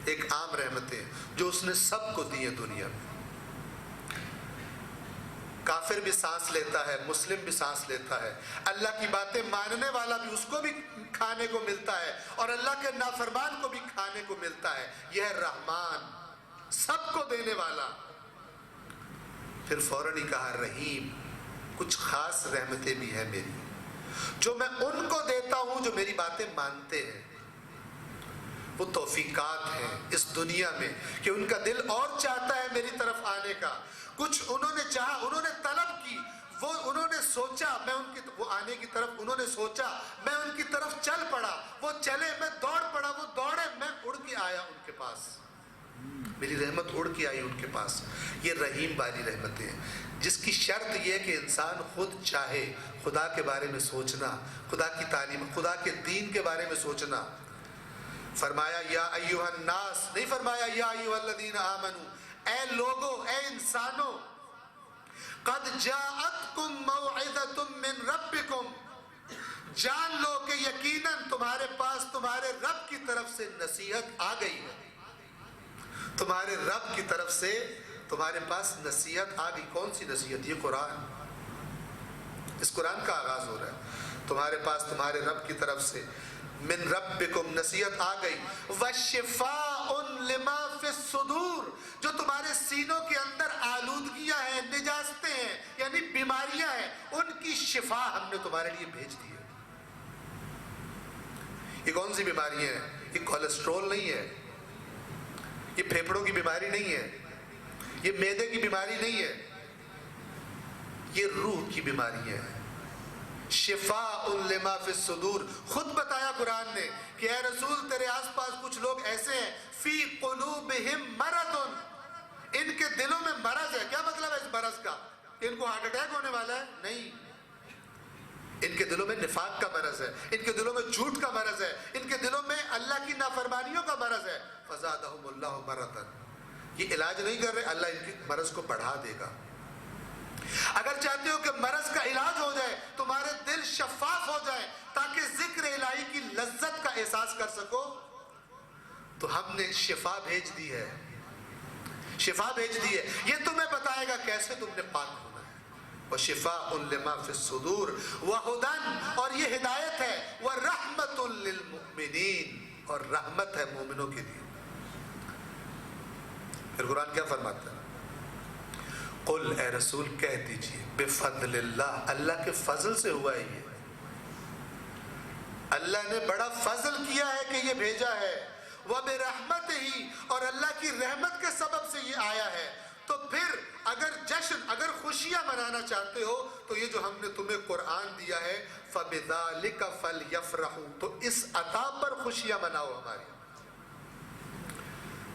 ایک عام رحمتیں جو اس نے سب کو دی ہیں دنیا میں. کافر بھی سانس لیتا ہے, مسلم بھی سانس لیتا ہے, اللہ کی باتیں ماننے والا بھی, اس کو بھی کھانے کو ملتا ہے, اور اللہ کے نافرمان کو بھی کھانے کو ملتا ہے. یہ ہے رحمان, سب کو دینے والا. پھر فوراً ہی کہا رحیم, کچھ خاص رحمتیں بھی ہیں میری, جو میں ان کو دیتا ہوں جو میری باتیں مانتے ہیں. وہ توفیقات ہیں اس دنیا میں کہ ان کا دل اور چاہتا ہے میری طرف آنے کا. کچھ انہوں نے چاہا, انہوں نے طلب کی, وہ انہوں نے سوچا, میں ان کی وہ آنے کی طرف انہوں نے سوچا, میں ان کی طرف چل پڑا. وہ چلے, میں دوڑ پڑا, وہ دوڑے, میں اڑ کے آیا ان کے پاس. میری رحمت اڑ کے آئی ان کے پاس. یہ رحیم والی رحمتیں ہیں, جس کی شرط یہ ہے کہ انسان خود چاہے. خدا کے بارے میں سوچنا, خدا کی تعلیم, خدا کے دین کے بارے میں سوچنا. فرمایا یا ایھا الناس, نہیں فرمایا یا ایھا الذین آمنو, اے لوگو, اے انسانو, قد جاءتکم موعظۃ من ربکم, جان لو کہ یقیناً تمہارے پاس تمہارے رب کی طرف سے نصیحت آ گئی ہے. تمہارے رب کی طرف سے تمہارے پاس نصیحت آ گئی. کون سی نصیحت؟ یہ قرآن. اس قرآن کا آغاز ہو رہا ہے. تمہارے پاس تمہارے رب کی طرف سے من ربکم نصیحت آ گئی. وشفاء لما فی الصدور, جو تمہارے سینوں کے اندر آلودگیاں ہیں, نجاستیں ہیں, یعنی بیماریاں ہیں, ان کی شفا ہم نے تمہارے لیے بھیج دی ہے. یہ کون سی بیماریاں ہیں؟ یہ کولیسٹرول نہیں ہے, یہ پھیپھڑوں کی بیماری نہیں ہے, یہ معدے کی بیماری نہیں ہے, یہ روح کی بیماری ہے. شفاء لما فی الصدور. خود بتایا قرآن نے کہ اے رسول تیرے آس پاس کچھ لوگ ایسے ہیں, فی قلوبہم مرض, ان کے دلوں میں مرض ہے. کیا مطلب ہے اس مرض کا؟ کہ ان کو ہارٹ اٹیک ہونے والا ہے؟ نہیں, ان کے دلوں میں نفاق کا مرض ہے, ان کے دلوں میں جھوٹ کا مرض ہے, ان کے دلوں میں اللہ کی نافرمانیوں کا مرض ہے. فزادہم اللہ مرضا, یہ علاج نہیں کر رہے, اللہ ان کے مرض کو بڑھا دے گا. اگر چاہتے ہو کہ مرض کا علاج ہو جائے, تمہارے دل شفاف ہو جائے تاکہ ذکر الہی کی لذت کا احساس کر سکو, تو ہم نے شفا بھیج دی ہے. شفا بھیج دی ہے. یہ تمہیں بتائے گا کیسے تم نے پاک ہونا ہے. وَشِفَاءٌ لِمَا فِي الصُّدُورِ وَهُدًى, اور یہ ہدایت ہے. وَرَحْمَةٌ لِلْمُؤْمِنِينَ, اور رحمت ہے مومنوں کے لیے. پھر قرآن کیا فرماتا ہے؟ قل, اے رسول کہہ دیجئے, بفضل اللہ, اللہ کے فضل سے ہوا ہے. یہ اللہ نے بڑا فضل کیا ہے کہ یہ بھیجا ہے. وبرحمتہ, اور اللہ کی رحمت کے سبب سے یہ آیا ہے. تو پھر اگر جشن, اگر خوشیاں منانا چاہتے ہو تو یہ جو ہم نے تمہیں قرآن دیا ہے, فبذالک فلیفرحوا, تو اس عطا پر خوشیاں مناؤ ہماری.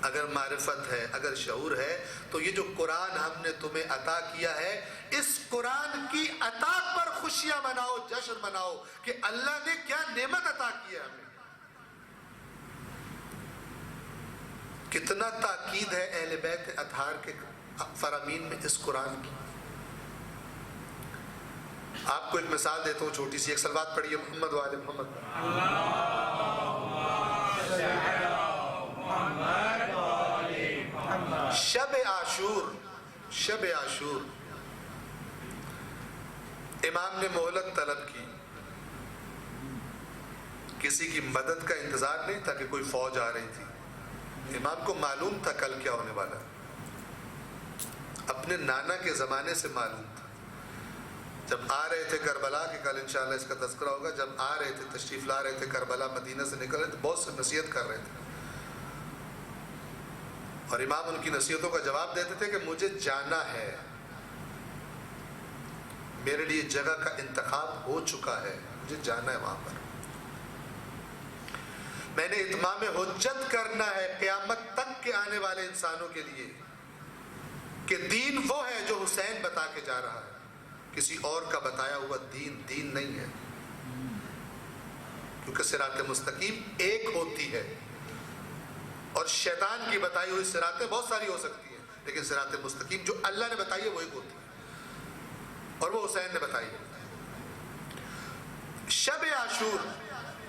اگر معرفت ہے, اگر شعور ہے, تو یہ جو قرآن ہم نے تمہیں عطا کیا ہے, اس قرآن کی عطا پر خوشیاں مناؤ, جشن مناؤ کہ اللہ نے کیا نعمت عطا کی ہے ہمیں. کتنا تاکید ہے اہل بیت اطہار کے فرامین میں اس قرآن کی. آپ کو ایک مثال دیتا ہوں چھوٹی سی. ایک صلوات پڑھیے محمد وآل محمد. شب عاشور, شب عاشور امام نے مہلت طلب کی، کسی کی مدد کا انتظار نہیں تھا کہ کوئی فوج آ رہی تھی، امام کو معلوم تھا کل کیا ہونے والا ہے، اپنے نانا کے زمانے سے معلوم تھا۔ جب آ رہے تھے کربلا، کہ کل انشاءاللہ اس کا تذکرہ ہوگا، جب آ رہے تھے، تشریف لا رہے تھے کربلا، مدینہ سے نکل رہے تھے، بہت سے نصیحت کر رہے تھے، اور امام ان کی نصیحتوں کا جواب دیتے تھے کہ مجھے جانا ہے، میرے لیے جگہ کا انتخاب ہو چکا ہے، مجھے جانا ہے وہاں پر، میں نے اتمام حجت کرنا ہے قیامت تک کے آنے والے انسانوں کے لیے کہ دین وہ ہے جو حسین بتا کے جا رہا ہے، کسی اور کا بتایا ہوا دین دین نہیں ہے، کیونکہ صراط مستقیم ایک ہوتی ہے، اور شیطان کی بتائی ہوئی صراطیں بہت ساری ہو سکتی ہیں، لیکن صراط مستقیم جو اللہ نے بتائی ہے وہ ایک ہوتی ہے، اور وہ حسین نے بتائی ہے۔ شب عاشور،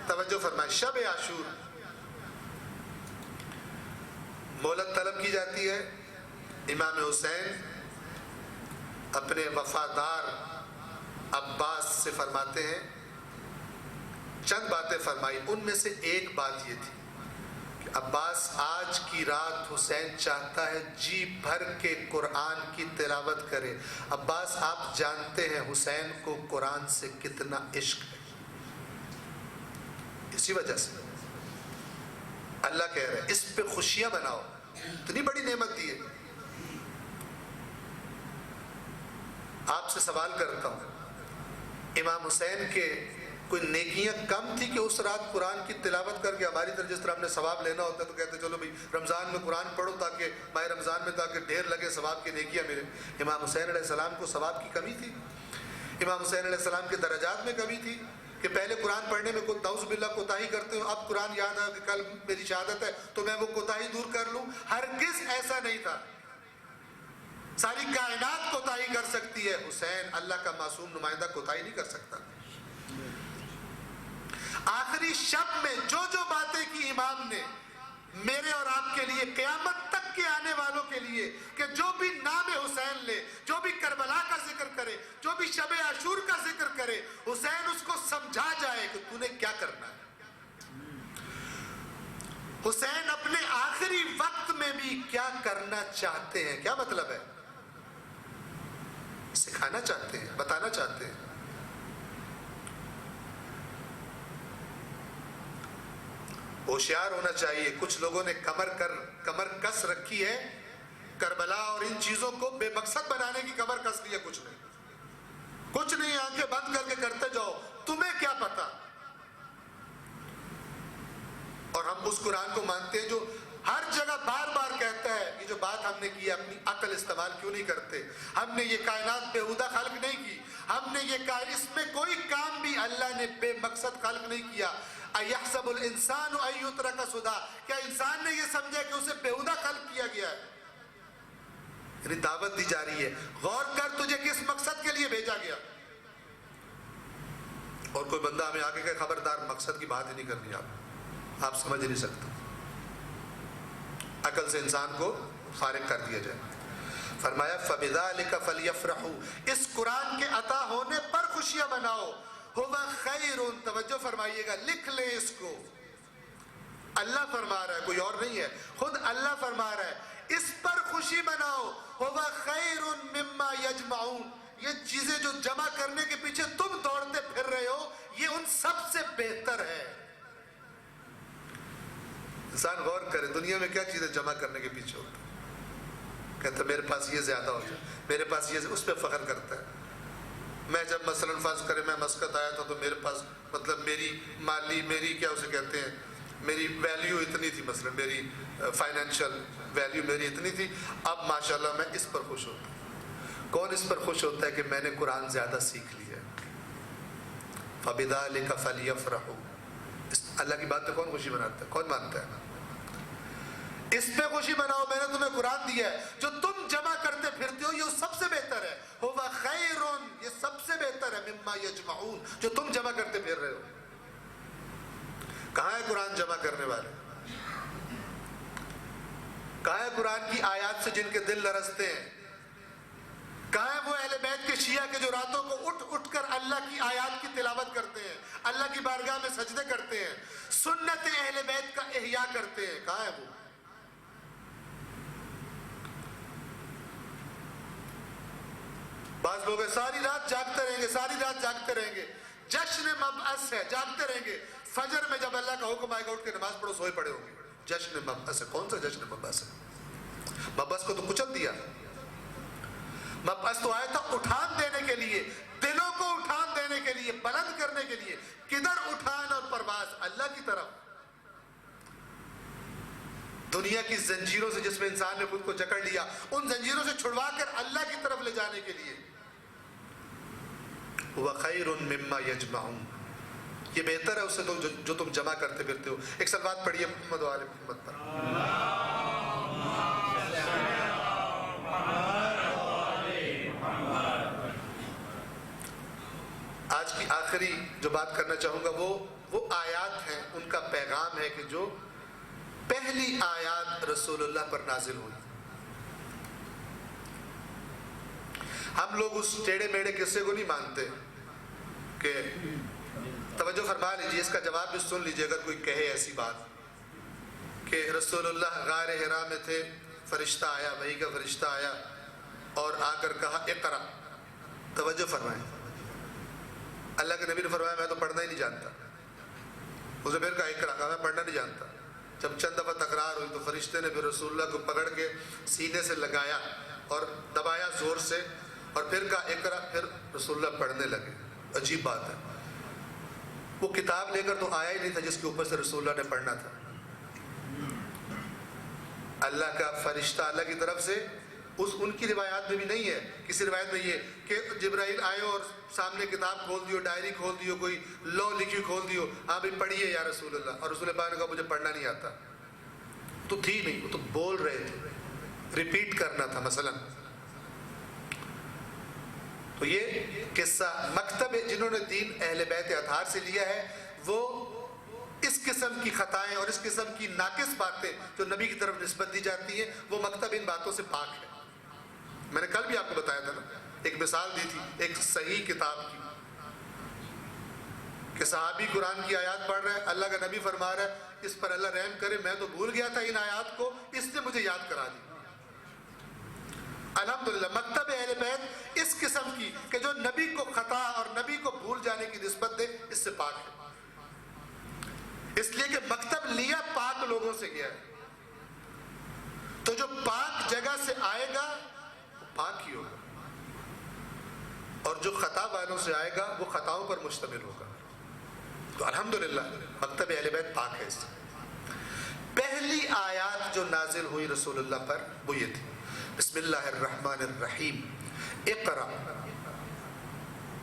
توجہ فرمائیں، شب عاشور مہلت طلب کی جاتی ہے، امام حسین اپنے وفادار عباس سے فرماتے ہیں، چند باتیں فرمائی، ان میں سے ایک بات یہ تھی کہ عباس آج کی رات حسین چاہتا ہے جی بھر کے قرآن کی تلاوت کرے، عباس آپ جانتے ہیں حسین کو قرآن سے کتنا عشق ہے، اسی وجہ سے اللہ کہہ رہے ہیں اس پہ خوشیاں مناؤ، اتنی بڑی نعمت دی ہے۔ آپ سے سوال کرتا ہوں، امام حسین کے کوئی نیکیاں کم تھی کہ اس رات قرآن کی تلاوت کر کے، ہماری طرح جس طرح ہم نے ثواب لینا ہوتا ہے تو کہتے چلو بھائی رمضان میں قرآن پڑھو تاکہ ماہ رمضان میں تاکہ ڈھیر لگے ثواب کی نیکیاں ملے، امام حسین علیہ السلام کو ثواب کی کمی تھی؟ امام حسین علیہ السلام کے درجات میں کمی تھی کہ پہلے قرآن پڑھنے میں کوئی نعوذ باللہ کوتاہی کرتے ہو، اب قرآن یاد آیا کہ کل میری شہادت ہے تو میں وہ کوتاہی دور کر لوں؟ ہرگز ایسا نہیں تھا، ساری کائنات کوتاہی کر سکتی ہے، حسین اللہ کا معصوم نمائندہ کوتاہی نہیں کر سکتا۔ آخری شب میں جو جو باتیں کی امام نے میرے اور آپ کے لیے، قیامت تک کے آنے والوں کے لیے، کہ جو بھی نام حسین لے، جو بھی کربلا کا ذکر کرے، جو بھی شب عاشور کا ذکر کرے، حسین اس کو سمجھا جائے کہ تو نے کیا کرنا ہے۔ حسین اپنے آخری وقت میں بھی کیا کرنا چاہتے ہیں، کیا مطلب ہے؟ سکھانا چاہتے ہیں، بتانا چاہتے ہیں۔ ہوشیار ہونا چاہیے، کچھ لوگوں نے کمر کس رکھی ہے، کربلا اور ان چیزوں کو بے مقصد بنانے کی کمر کس لی ہے، کچھ نہیں، آنکھیں بند کر کے کرتے جاؤ، تمہیں کیا پتا۔ اور ہم اس قرآن کو مانتے ہیں جو ہر جگہ بار بار کہتا ہے یہ جو بات ہم نے کی، اپنی عقل استعمال کیوں نہیں کرتے؟ ہم نے یہ کائنات بےہودہ خلق نہیں کی، ہم نے یہ اس میں کوئی کام بھی اللہ نے بے مقصد خلق نہیں کیا۔ اَيَحْسَبُ الْإِنسَانُ أَن يُتْرَكَ سُدًى، کیا انسان نے یہ سمجھا کہ اسے بےہودہ خلق کیا گیا ہے؟ یعنی دعوت دی جا رہی ہے، غور کر تجھے کس مقصد کے لیے بھیجا گیا۔ اور کوئی بندہ ہمیں آگے کہ خبردار مقصد کی بات ہی نہیں کرنی، آپ سمجھ نہیں سکتے، عقل سے انسان کو فارغ کر دیا جائے۔ فرمایا فَبِذَلِكَ فَلْيَفْرَحُوا، اس قرآن کے عطا ہونے پر خوشیاں مناؤ، هُوَ خَيْرٌ، توجہ فرمائیے گا، لکھ لیں اس کو، اللہ فرما رہا ہے، کوئی اور نہیں ہے، خود اللہ فرما رہا ہے، اس پر خوشی مناؤ، هُوَ خَيْرٌ مِّمَّا يَجْمَعُونَ، یہ چیزیں جو جمع کرنے کے پیچھے تم دوڑتے پھر رہے ہو، یہ ان سب سے بہتر ہے۔ انسان غور کرے، دنیا میں کیا چیزیں جمع کرنے کے پیچھے ہوتا ہے، کہتا ہے میرے پاس یہ زیادہ ہو جائے، میرے پاس یہ، اس پہ فخر کرتا ہے۔ میں جب مثلا فرض کرے میں مسقط آیا تھا تو میرے پاس مطلب میری کیا اسے کہتے ہیں، میری ویلیو اتنی تھی، مثلا میری فائنینشیل ویلیو میری اتنی تھی، اب ماشاءاللہ میں اس پر خوش ہوتا ہوں۔ کون اس پر خوش ہوتا ہے کہ میں نے قرآن زیادہ سیکھ لیا ہے؟ فَبِذَلِكَ فَلْيَفْرَحُوا، اللہ کی بات پہ کون خوشی مناتا ہے؟ کون مانتا ہے؟ اس پہ خوشی مناؤ، میں نے تمہیں قرآن دیا ہے، جو تم جمع کرتے پھرتے ہو یہ سب سے بہتر ہے، هُوَ خَيْرٌ، یہ سب سے بہتر ہے، مِمَّا يَجْمَعُونَ، جو تم جمع کرتے پھر رہے ہو۔ کہاں ہے قرآن جمع کرنے والے؟ کہاں ہے قرآن کی آیات سے جن کے دل لرزتے ہیں؟ کہاں ہے وہ اہل اہل بیت کے شیعہ کے جو راتوں کو اٹھ اٹھ کر اللہ کی آیات کی تلاوت کرتے ہیں، اللہ کی بارگاہ میں سجدے کرتے ہیں، سنت اہل بیت کا احیاء کرتے ہیں، کہاں ہے وہ؟ بعض لوگ ساری رات جاگتے رہیں گے، ساری رات جاگتے رہیں گے، جشن مبعث ہے، جاگتے رہیں گے، فجر میں جب اللہ کا حکم آئے گا اٹھ کے نماز پڑھو، سوئے پڑے ہوں گے۔ جشن مبعث ہے، کون سا جشن مبعث ہے؟ مبعث کو تو کچل دیا۔ مبعث تو آیا تھا اٹھان دینے کے لیے، دلوں کو اٹھان دینے کے لیے، بلند کرنے کے لیے۔ کدھر اٹھان اور پرواز؟ اللہ کی طرف، دنیا کی زنجیروں سے جس میں انسان نے خود کو جکڑ لیا، ان زنجیروں سے چھڑوا کر اللہ کی طرف لے جانے کے لیے۔ وَخَيْرٌ مِّمَّا يَجْمَعُونَ، یہ بہتر ہے اس سے جو تم جمع کرتے پھرتے ہو۔ ایک صلوات پڑھیے محمد و آل محمد پر۔ آج کی آخری جو بات کرنا چاہوں گا وہ آیات ہیں، ان کا پیغام ہے کہ جو پہلی آیات رسول اللہ پر نازل ہوئی۔ ہم لوگ اس ٹیڑے میڑے قصے کو نہیں مانتے کہ توجہ فرما لیجیے، اس کا جواب بھی سن لیجیے اگر کوئی کہے ایسی بات کہ رسول اللہ غار حرا میں تھے، فرشتہ آیا، وحی کا فرشتہ آیا اور آ کر کہا اقرا۔ توجہ فرمائیں، اللہ کے نبی نے فرمایا میں تو پڑھنا ہی نہیں جانتا۔ اسے پھر کہا اقرا، کہا میں پڑھنا نہیں جانتا۔ جب چند دفعہ تکرار ہوئی تو فرشتے نے پھر رسول اللہ کو پکڑ کے سینے سے لگایا اور دبایا زور سے، اور پھر کہا اقرا، پھر رسول اللہ پڑھنے لگے۔ عجیب بات ہے، وہ کتاب لے کر تو آیا ہی نہیں تھا جس کے اوپر سے رسول اللہ نے پڑھنا تھا۔ اللہ کا فرشتہ اللہ کی طرف سے، ان کی روایات میں بھی نہیں ہے، کسی روایت میں یہ کہ جبرائیل آئے اور سامنے کتاب کھول دیو، ڈائری کھول دیو، کوئی لو لکھی کھول دیو، ہاں بھی پڑھیے یا رسول اللہ، اور رسول اللہ نے کہا مجھے پڑھنا نہیں آتا۔ تو تھی نہیں، وہ تو بول رہے تھے، ریپیٹ کرنا تھا مثلا۔ تو یہ قصہ مکتب جنہوں نے دین اہل بیت اطہار سے لیا ہے، وہ اس قسم کی خطائیں اور اس قسم کی ناقص باتیں جو نبی کی طرف نسبت دی جاتی ہیں، وہ مکتب ان باتوں سے پاک ہے۔ میں نے کل بھی آپ کو بتایا تھا نا، ایک مثال دی تھی ایک صحیح کتاب کی، کہ صحابی قرآن کی آیات پڑھ رہے ہیں، اللہ کا نبی فرما رہا ہے اس پر اللہ رحم کرے، میں تو بھول گیا تھا ان آیات کو، اس نے مجھے یاد کرا دی۔ الحمدللہ مکتب اہل بیت اس قسم کی کہ جو نبی کو خطا اور نبی کو بھول جانے کی نسبت دے، اس سے پاک ہے۔ اس لیے کہ مکتب لیا پاک لوگوں سے گیا ہے، تو جو پاک جگہ سے آئے گا وہ پاک ہی ہوگا، اور جو خطا والوں سے آئے گا وہ خطاؤں پر مشتمل ہوگا۔ تو الحمدللہ مکتب اہل بیت پاک ہے۔ اس سے پہلی آیات جو نازل ہوئی رسول اللہ پر وہ یہ تھی، بسم اللہ الرحمن الرحیم، اقرا،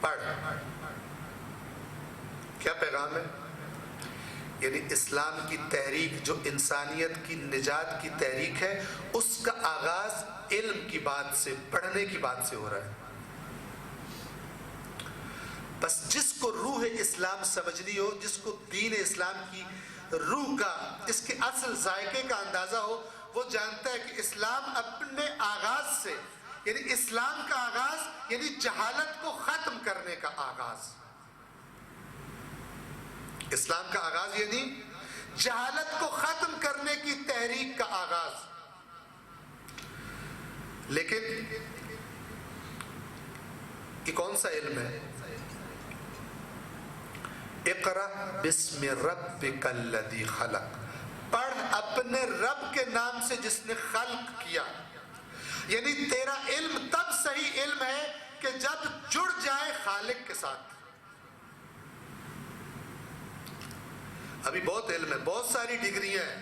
پڑھ۔ کیا پیغام ہے؟ یعنی اسلام کی تحریک جو انسانیت کی نجات کی تحریک ہے، اس کا آغاز علم کی بات سے، پڑھنے کی بات سے ہو رہا ہے۔ بس جس کو روح اسلام سمجھنی ہو، جس کو دین اسلام کی روح کا، اس کے اصل ذائقے کا اندازہ ہو، وہ جانتا ہے کہ اسلام اپنے آغاز سے، یعنی اسلام کا آغاز یعنی جہالت کو ختم کرنے کا آغاز۔ اسلام کا آغاز یعنی جہالت کو ختم کرنے کی تحریک کا آغاز۔ لیکن یہ کون سا علم ہے؟ اقرا بسم ربک الذی خلق، پڑھ اپنے رب کے نام سے جس نے خلق کیا۔ یعنی تیرا علم تب صحیح علم ہے کہ جب جڑ جائے خالق کے ساتھ۔ ابھی بہت علم ہے، بہت ساری ڈگریاں ہیں،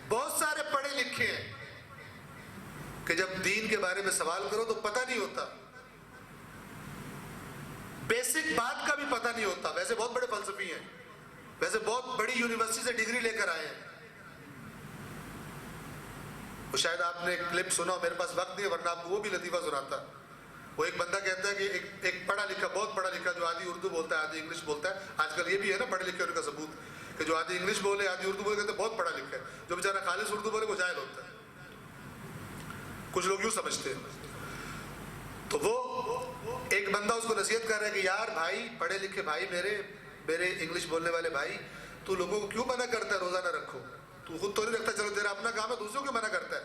بہت سارے پڑھے لکھے ہیں، کہ جب دین کے بارے میں سوال کرو تو پتہ نہیں ہوتا، بیسک بات کا بھی پتہ نہیں ہوتا۔ ویسے بہت بڑے فلسفی ہیں، ویسے بہت بڑی یونیورسٹی سے ڈگری لے کر آئے ہیں۔ وہ شاید آپ نے ایک کلپ سنا ہو، میرے پاس وقت نہیں ہے ورنہ آپ کو وہ بھی لطیفہ سناتا۔ وہ ایک بندہ کہتا ہے کہ ایک پڑھا لکھا، بہت پڑھا لکھا، جو آدھی اردو بولتا ہے آدھی انگلش بولتا ہے، آج کل یہ بھی ہے نا پڑھے لکھے کا ثبوت کہ جو آدھی انگلش بولے آدھی اردو بولے، کہتے ہیں بہت پڑھا لکھا ہے، جو بیچارہ خالص اردو بولے وہ جاہل ہوتا ہے۔ کچھ لوگ یوں سمجھتے ہیں۔ تو وہ ایک بندہ اس کو نصیحت کر رہا ہے کہ یار بھائی پڑھے لکھے بھائی میرے انگلش بولنے والے بھائی، تو لوگوں کو کیوں منع کرتا ہے روزہ نہ رکھو؟ تو خود تو نہیں رکھتا، چلو تیرا اپنا کام ہے، دوسروں کو منع کرتا ہے۔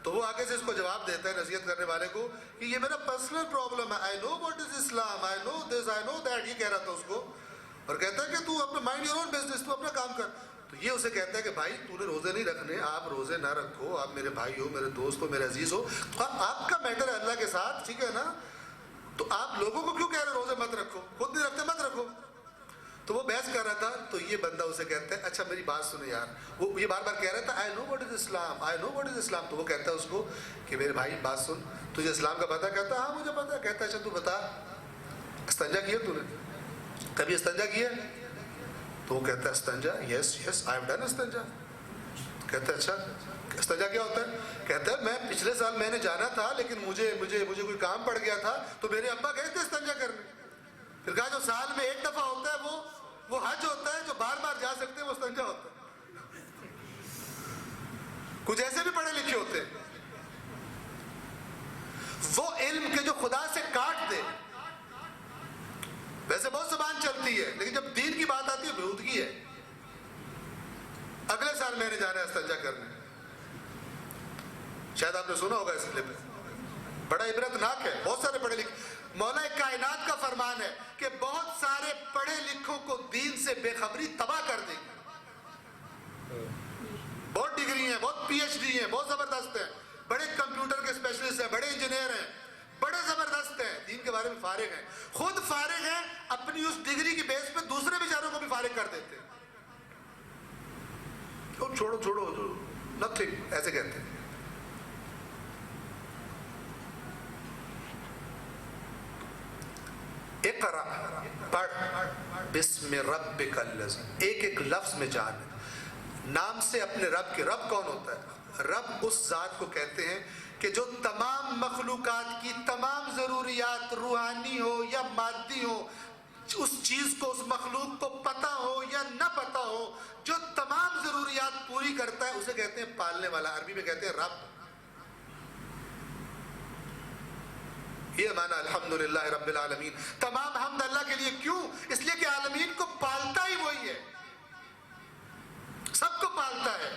تو وہ آگے سے اس کو جواب دیتا ہے نصیحت کرنے والے کو کہ یہ میرا پرسنل پرابلم ہے، آئی know what is Islam, I know this, I know that, یہ کہہ رہا تھا اس کو، اور کہتا ہے کہ تو اپنا مائنڈ یور اون بزنس، تو اپنا کام کر۔ تو یہ اسے کہتا ہے کہ بھائی تو نے روزے نہیں رکھنے، آپ روزے نہ رکھو، آپ میرے بھائی ہو، میرے دوست ہو، میرے عزیز ہو، آپ کا میٹر ہے اللہ کے ساتھ، ٹھیک ہے نا؟ تو آپ لوگوں کو کیوں کہہ رہے روزے مت رکھو؟ خود نہیں رکھتے مت رکھو۔ تو وہ بحث کر رہا تھا، تو یہ بندہ اسے کہتا ہے اچھا میری بات سنو یار، وہ یہ بار بار کہہ رہا تھا آئی know what is Islam, I know what is اسلام۔ تو وہ کہتا ہے اس کو کہ میرے بھائی بات سن، تجھے اسلام کا پتہ؟ کہتا ہاں مجھے پتہ ہے۔ کہتا ہے اچھا تو بتا، استنجا کیا تو نے؟ کبھی استنجا کیا؟ تو وہ کہتا ہے استنجا، یس یس آئی ہیو ڈن استنجا۔ کہتا ہے اچھا استنجا کیا ہوتا ہے؟ کہتا ہے میں پچھلے سال میں نے جانا تھا لیکن مجھے کوئی کام پڑ گیا تھا، تو میرے ابا گئے تھے استنجا کرنے، پھر کہا جو سال میں ایک دفعہ ہوتا ہے وہ حج ہوتا ہے، جو بار بار جا سکتے ہیں وہ استنجا ہوتا ہے۔ کچھ ایسے بھی پڑھے لکھے ہوتے ہیں، وہ علم کے جو خدا سے کاٹ دے۔ ویسے بہت زبان چلتی ہے لیکن جب دین کی بات آتی ہے بےہودگی ہے۔ اگلے سال میں نے جانا ہے استنجا کرنے، شاید آپ نے سنا ہوگا اس کلپ میں، بڑا عبرت ناک ہے۔ بہت سارے پڑھے لکھے، مولا کائنات کا فرمان ہے کہ بہت سارے پڑھے لکھوں کو دین سے بے خبری تباہ کر دے گی۔ بہت ڈگری ہیں، بہت پی ایچ ڈی ہیں، بہت زبردست ہیں، بڑے کمپیوٹر کے اسپیشلسٹ ہیں، بڑے انجینئر ہیں، بڑے زبردست ہیں، دین کے بارے میں فارغ ہیں، خود فارغ ہیں، اپنی اس ڈگری کی بیس پہ دوسرے بیچاروں کو بھی فارغ کر دیتے ہیں۔ چھوڑو نتھنگ ایسے کہتے ہیں۔ اقرا، پڑھ، بسم ربک الذی، ایک ایک لفظ میں جان، نام سے اپنے رب کے۔ رب کون ہوتا ہے؟ رب اس ذات کو کہتے ہیں کہ جو تمام مخلوقات کی تمام ضروریات روحانی ہو یا مادی ہو، اس چیز کو، اس مخلوق کو پتہ ہو یا نہ پتہ ہو، جو تمام ضروریات پوری کرتا ہے، اسے کہتے ہیں پالنے والا، عربی میں کہتے ہیں رب۔ یہ مانا الحمدللہ رب العالمین، تمام حمد اللہ کے لیے۔ کیوں؟ اس لیے کہ عالمین کو پالتا ہی وہی ہے، سب کو پالتا ہے۔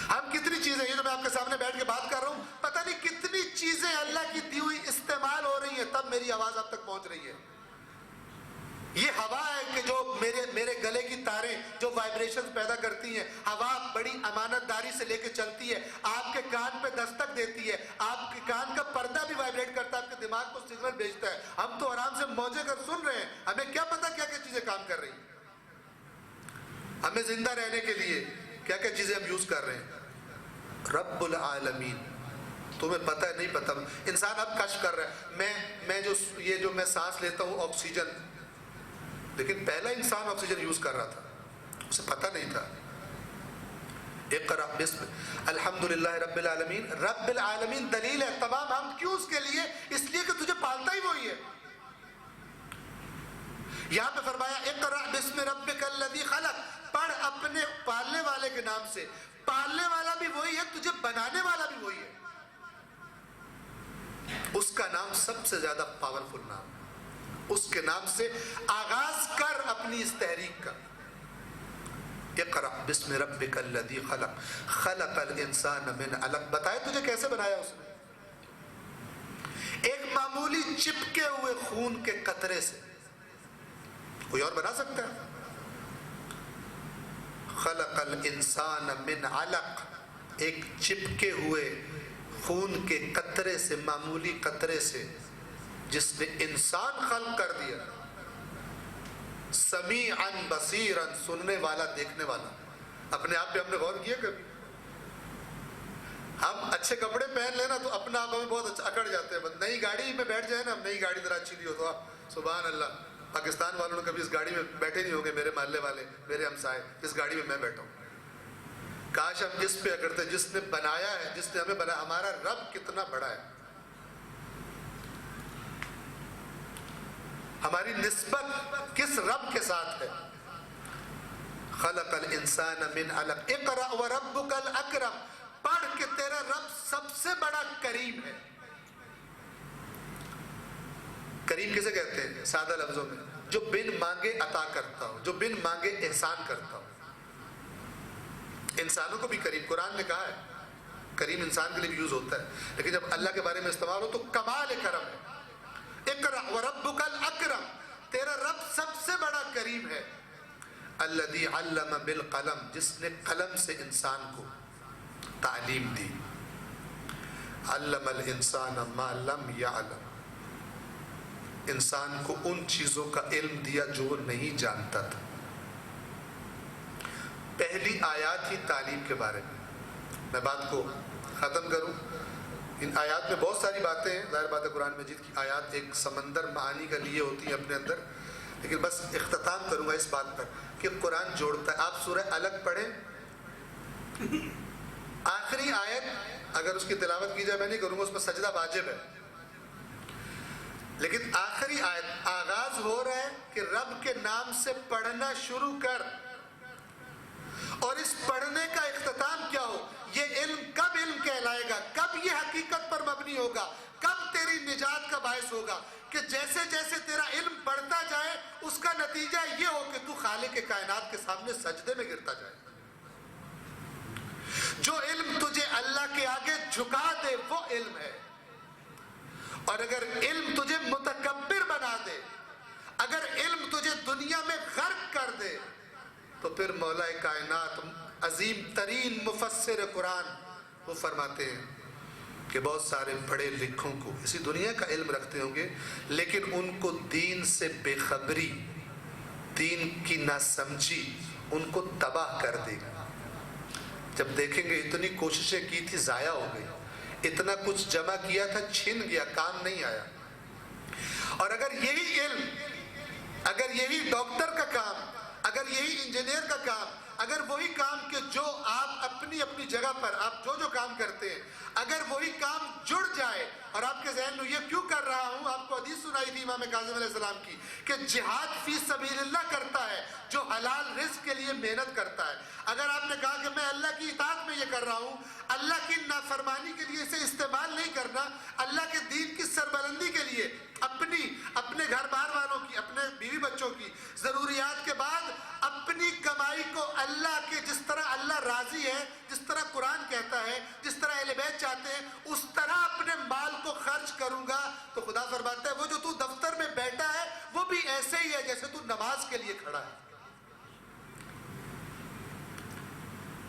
ہم کتنی چیزیں، یہ جو میں آپ کے سامنے بیٹھ کے بات کر رہا ہوں، پتہ نہیں کتنی چیزیں اللہ کی دی ہوئی استعمال ہو رہی ہیں، تب میری آواز اب تک پہنچ رہی ہے۔ یہ ہوا ہے کہ جو میرے گلے کی تاریں جو وائبریشن پیدا کرتی ہیں، ہوا بڑی امانت داری سے لے کے چلتی ہے، آپ کے کان پہ دستک دیتی ہے، آپ کے کان کا پردہ بھی وائبریٹ کرتا ہے، آپ کے دماغ کو سگنل بھیجتا ہے۔ ہم تو آرام سے موجے کر سن رہے ہیں، ہمیں کیا پتا کیا کیا چیزیں کام کر رہی ہیں، ہمیں زندہ رہنے کے لیے کیا کیا چیزیں ہم یوز کر رہے ہیں۔ رب العالمین، تمہیں پتہ ہے نہیں پتہ؟ انسان اب کشف کر رہا ہے، میں میں سانس لیتا ہوں آکسیجن، لیکن پہلا انسان آکسیجن یوز کر رہا تھا، اسے پتہ نہیں تھا۔ اقرا بسم الحمدللہ رب العالمین، رب العالمین دلیل ہے تمام ہم کیوں اس کے لیے، اس لیے کہ تجھے پالتا ہی وہی ہے۔ یہاں پہ فرمایا اقرا بسم ربک الذی خلق، پڑھ اپنے پالنے والے کے نام سے۔ پالنے والا بھی وہی ہے، تجھے بنانے والا بھی وہی ہے۔ اس کا نام سب سے زیادہ پاورفل نام ہے، اس کے نام سے آغاز کر اپنی اس تحریک کا۔ اقرا بسم ربک الذی خلق، خلق الانسان من علق، بتائے تجھے کیسے بنایا اس نے؟ ایک معمولی چپکے ہوئے خون کے قطرے سے، کوئی اور بنا سکتا ہے؟ خلق الانسان من علق، ایک چپکے ہوئے خون کے قطرے سے، معمولی قطرے سے جس نے انسان خلق کر دیا۔ سمیعا بصیرا، سننے والا دیکھنے والا۔ اپنے آپ پہ ہم نے غور کیا کبھی؟ ہم اچھے کپڑے پہن لینا تو اپنا آپ ہمیں بہت اچھا اکڑ جاتے ہیں، بس نئی گاڑی میں بیٹھ جائے نا، ہم نئی گاڑی ذرا اچھی نہیں ہو تو آپ سبحان اللہ، پاکستان والوں نے کبھی اس گاڑی میں بیٹھے نہیں ہوں گے، میرے محلے والے، میرے ہمسائے، اس گاڑی میں بیٹھا ہوں۔ کاش ہم اس پہ اکڑتے، جس نے بنایا ہے، جس نے ہمیں بنایا، ہمارا رب کتنا بڑا ہے، ہماری نسبت کس رب کے ساتھ ہے۔ خلق الانسان من علق، اقرأ وربک الاکرم، پڑھ کہ تیرا رب سب سے بڑا کریم ہے۔ کریم کسے کہتے ہیں سادہ لفظوں میں؟ جو بن مانگے عطا کرتا ہو، جو بن مانگے احسان کرتا ہو۔ انسانوں کو بھی کریم قرآن نے کہا ہے، کریم انسان کے لیے بھی یوز ہوتا ہے، لیکن جب اللہ کے بارے میں استعمال ہو تو کمال کرم ہے۔ اقرأ وربک الاکرم، تیرا رب سب سے بڑا کریم ہے۔ الذی علم بالقلم، جس نے قلم سے انسان کو تعلیم دی۔ علم الانسان ما لم یعلم، انسان کو ان چیزوں کا علم دیا جو وہ نہیں جانتا تھا۔ پہلی آیات ہی تعلیم کے بارے میں۔ میں بات کو ختم کروں، ان آیات میں بہت ساری باتیں ہیں، ظاہر بات ہے قرآن مجید کی آیات ایک سمندر معانی کا لیے ہوتی ہیں اپنے اندر، لیکن بس اختتام کروں گا اس بات پر کہ قرآن جوڑتا ہے۔ آپ سورہ الگ پڑھیں، آخری آیت اگر اس کی تلاوت کی جائے، میں نہیں کروں گا، اس میں سجدہ واجب ہے، لیکن آخری آیت آغاز ہو رہا ہے کہ رب کے نام سے پڑھنا شروع کر، اور اس پڑھنے کا اختتام کیا ہو؟ یہ علم کب علم کہلائے گا، کب یہ حقیقت پر مبنی ہوگا، کب تیری نجات کا باعث ہوگا کہ جیسے جیسے تیرا علم بڑھتا جائے اس کا نتیجہ یہ ہو کہ تو خالق کائنات کے سامنے سجدے میں گرتا جائے۔ جو علم تجھے اللہ کے آگے جھکا دے وہ علم ہے، اور اگر علم تجھے متکبر بنا دے، اگر علم تجھے دنیا میں غرق کر دے، تو پھر مولا کائنات عظیم ترین مفسر قرآن وہ فرماتے ہیں کہ بہت سارے پڑھے لکھوں کو اسی دنیا کا علم رکھتے ہوں گے، لیکن ان کو دین سے بے خبری، دین کی ناسمجھی ان کو تباہ کر دے گا۔ جب دیکھیں گے اتنی کوششیں کی تھی ضائع ہو گئی، اتنا کچھ جمع کیا تھا چھن گیا، کام نہیں آیا۔ اور اگر یہی علم، اگر یہی ڈاکٹر کا کام، اگر یہی انجینئر کا کام، اگر وہی کام کہ جو آپ اپنی اپنی جگہ پر آپ جو کام کرتے ہیں، اگر وہی کام جڑ جائے اور آپ کے ذہن میں یہ کیوں کر رہا ہوں، آپ کو حدیث سنائی تھی امام کاظم علیہ السلام کی کہ جہاد فی سبیل اللہ کرتا ہے جو حلال رزق کے لیے محنت کرتا ہے۔ اگر آپ نے کہا کہ میں اللہ کی اطاعت میں یہ کر رہا ہوں، اللہ کی نافرمانی کے لیے اسے استعمال نہیں کرنا، اللہ کے دین کی سربلندی کے لیے اپنے گھر بار والوں کی، اپنے بیوی بچوں کی ضروریات کے بعد اپنی کمائی کو اللہ کے، جس طرح اللہ راضی ہے، جس طرح قرآن کہتا ہے، جس طرح اہل بیت چاہتے ہیں اس طرح اپنے مال کو خرچ کروں گا، تو خدا فرماتا ہے وہ جو تو دفتر میں بیٹھا ہے وہ بھی ایسے ہی ہے جیسے تو نماز کے لیے کھڑا ہے۔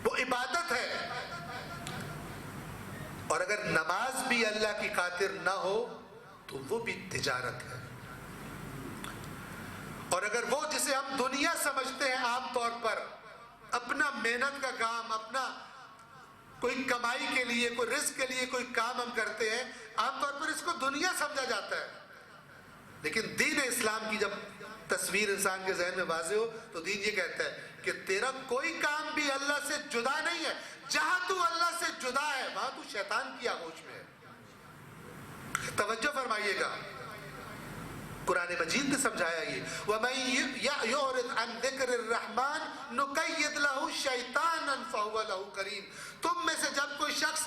وہ عبادت ہے، اور اگر نماز بھی اللہ کی خاطر نہ ہو تو وہ بھی تجارت ہے۔ اور اگر وہ جسے ہم دنیا سمجھتے ہیں عام طور پر، اپنا محنت کا کام، اپنا کوئی کمائی کے لیے، کوئی رزق کے لیے کوئی کام ہم کرتے ہیں، عام طور پر اس کو دنیا سمجھا جاتا ہے، لیکن دین اسلام کی جب تصویر انسان کے ذہن میں واضح ہو تو دین یہ کہتا ہے کہ تیرا کوئی کام بھی اللہ سے جدا نہیں ہے، جہاں تو اللہ سے جدا ہے وہاں تو شیطان کی آغوش میں ہے۔ توجہ فرمائیے گا، قرآن مجید نے سمجھایا یہ، وَمَن يُعْرِضْ عَن ذِكْرِ الرَّحْمَنِ نُقَيِّضْ لَهُ شَيْطَانًا فَهُوَ لَهُ قَرِينٌ۔ تم میں سے جب کوئی شخص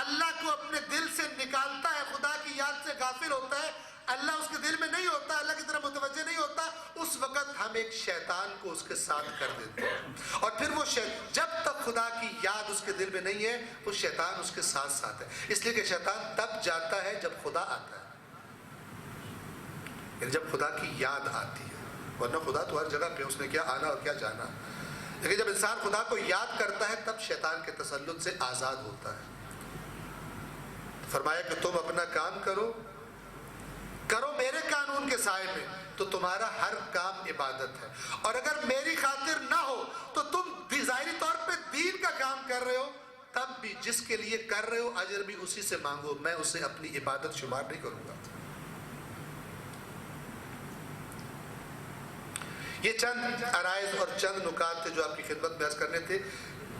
اللہ کو اپنے دل سے نکالتا ہے، خدا کی یاد سے غافل ہوتا ہے، اللہ اس کے دل میں نہیں ہوتا، اللہ کی طرف متوجہ نہیں ہوتا، اس وقت ہم ایک شیطان کو اس کے ساتھ کر دیتے ہیں، اور پھر وہ جب تک خدا کی یاد اس کے دل میں نہیں ہے وہ شیطان اس کے ساتھ ساتھ ہے۔ اس لیے کہ شیطان تب جاتا ہے جب خدا آتا ہے، یعنی جب خدا کی یاد آتی ہے، ورنہ خدا تو ہر جگہ پہ، اس نے کیا آنا اور کیا جانا، لیکن جب انسان خدا کو یاد کرتا ہے تب شیطان کے تسلط سے آزاد ہوتا ہے۔ فرمایا کہ تم اپنا کام کرو میرے قانون کے سائے میں، تو تمہارا ہر کام عبادت ہے، اور اگر میری خاطر نہ ہو تو تم ظاہری طور پہ دین کا کام کر رہے ہو، تب بھی جس کے لیے کر رہے ہو اجر بھی اسی سے مانگو، میں اسے اپنی عبادت شمار نہیں کروں گا۔ یہ چند عرائض اور چند نکات تھے جو آپ کی خدمت میں عرض کرنے تھے۔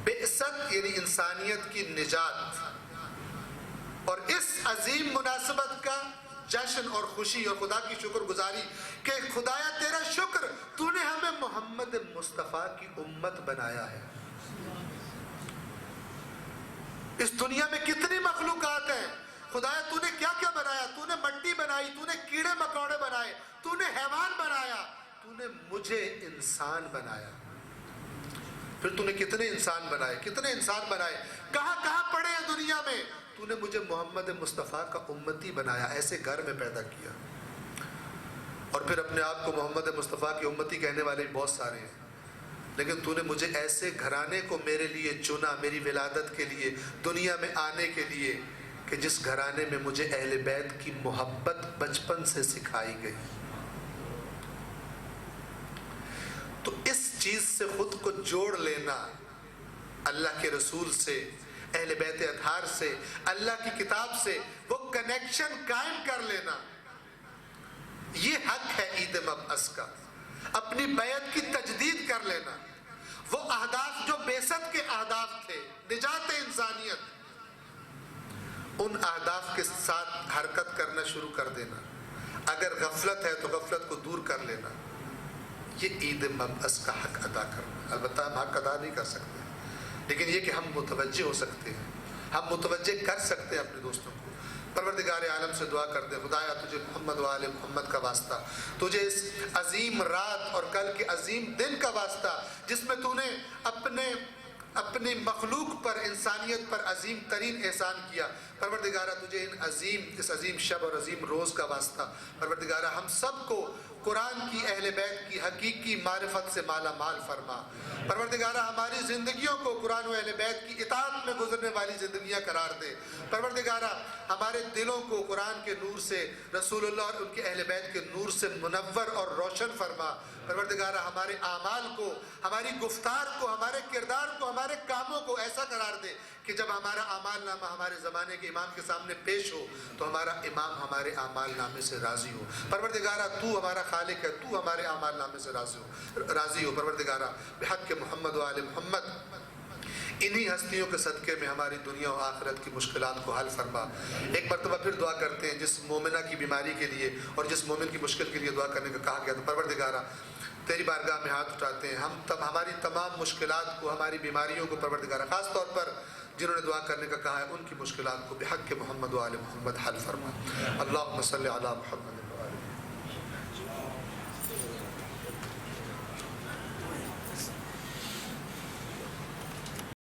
بعثت یعنی انسانیت کی نجات، اور اس عظیم مناسبت کا جشن اور خوشی اور خدا کی شکر گزاری کہ خدایا تیرا شکر، تو نے ہمیں محمد مصطفیٰ کی امت بنایا ہے۔ اس دنیا میں کتنی مخلوقات ہیں خدایا تو نے کیا کیا بنایا، تو نے مٹی بنائی، تو نے کیڑے مکوڑے بنائے، تو نے حیوان بنایا، تو نے مجھے انسان بنایا۔ پھر تو نے کتنے انسان بنائے، کتنے انسان بنائے، کہاں کہاں پڑے ہیں دنیا میں، تو نے مجھے محمد مصطفیٰ کا امتی بنایا، ایسے گھر میں پیدا کیا۔ اور پھر اپنے آپ کو محمد مصطفیٰ کی امتی کہنے والے بہت سارے ہیں، لیکن تو نے مجھے ایسے گھرانے کو میرے لیے چنا، میری ولادت کے لیے، دنیا میں آنے کے لیے، کہ جس گھرانے میں مجھے اہل بیت کی محبت بچپن سے سکھائی گئی۔ تو اس چیز سے خود کو جوڑ لینا، اللہ کے رسول سے، اہل بیت اطہار سے، اللہ کی کتاب سے وہ کنیکشن قائم کر لینا، یہ حق ہے عید مبعث کا۔ اپنی بیعت کی تجدید کر لینا، وہ اہداف جو بعثت کے اہداف تھے، نجات انسانیت، ان اہداف کے ساتھ حرکت کرنا شروع کر دینا۔ اگر غفلت ہے تو غفلت کو دور کر لینا، یہ عید مبعث کا حق ادا کرنا۔ البتہ ہم حق ادا نہیں کر سکتے، لیکن یہ کہ ہم متوجہ ہو سکتے ہیں، ہم متوجہ کر سکتے ہیں اپنے دوستوں کو۔ پروردگار عالم سے دعا کرتے ہیں، خدایا تجھے محمد و آل محمد کا واسطہ، تجھے اس عظیم رات اور کل کے عظیم دن کا واسطہ جس میں تو نے اپنی مخلوق پر، انسانیت پر عظیم ترین احسان کیا۔ پروردگارہ تجھے اس عظیم شب اور عظیم روز کا واسطہ، پروردگارہ ہم سب کو قرآن کی، اہل بیت کی حقیقی معرفت سے مالا مال فرما۔ پروردگارہ ہماری زندگیوں کو قرآن و اہل بیت کی اطاعت میں گزرنے والی زندگیاں قرار دے۔ پروردگارہ ہمارے دلوں کو قرآن کے نور سے، رسول اللہ اور ان کے اہل بیت کے نور سے منور اور روشن فرما۔ پروردگارہ ہمارے اعمال کو، ہماری گفتار کو، ہمارے کردار کو، ہمارے کاموں کو ایسا قرار دے کہ جب ہمارا اعمال نامہ ہمارے زمانے کے امام کے سامنے پیش ہو تو ہمارا امام ہمارے اعمال نامے سے راضی ہو۔ پروردگارہ تو ہمارا خالق ہے، تو ہمارے اعمال نامے سے راضی ہو۔ پروردگارہ بحق محمد و آل محمد انہی ہستیوں کے صدقے میں ہماری دنیا و آخرت کی مشکلات کو حل فرما۔ ایک مرتبہ پھر دعا کرتے ہیں، جس مومنہ کی بیماری کے لیے اور جس مومن کی مشکل کے لیے دعا کرنے کا کہا گیا، تو پروردگارہ تیری بارگاہ میں ہاتھ اٹھاتے ہیں، ہماری تمام مشکلات کو، ہماری بیماریوں کو پروردگارہ، خاص طور پر جنہوں نے دعا کرنے کا کہا ہے، ان کی مشکلات کو بحق محمد و آل محمد حل فرما۔ اللہم صلی علی محمد۔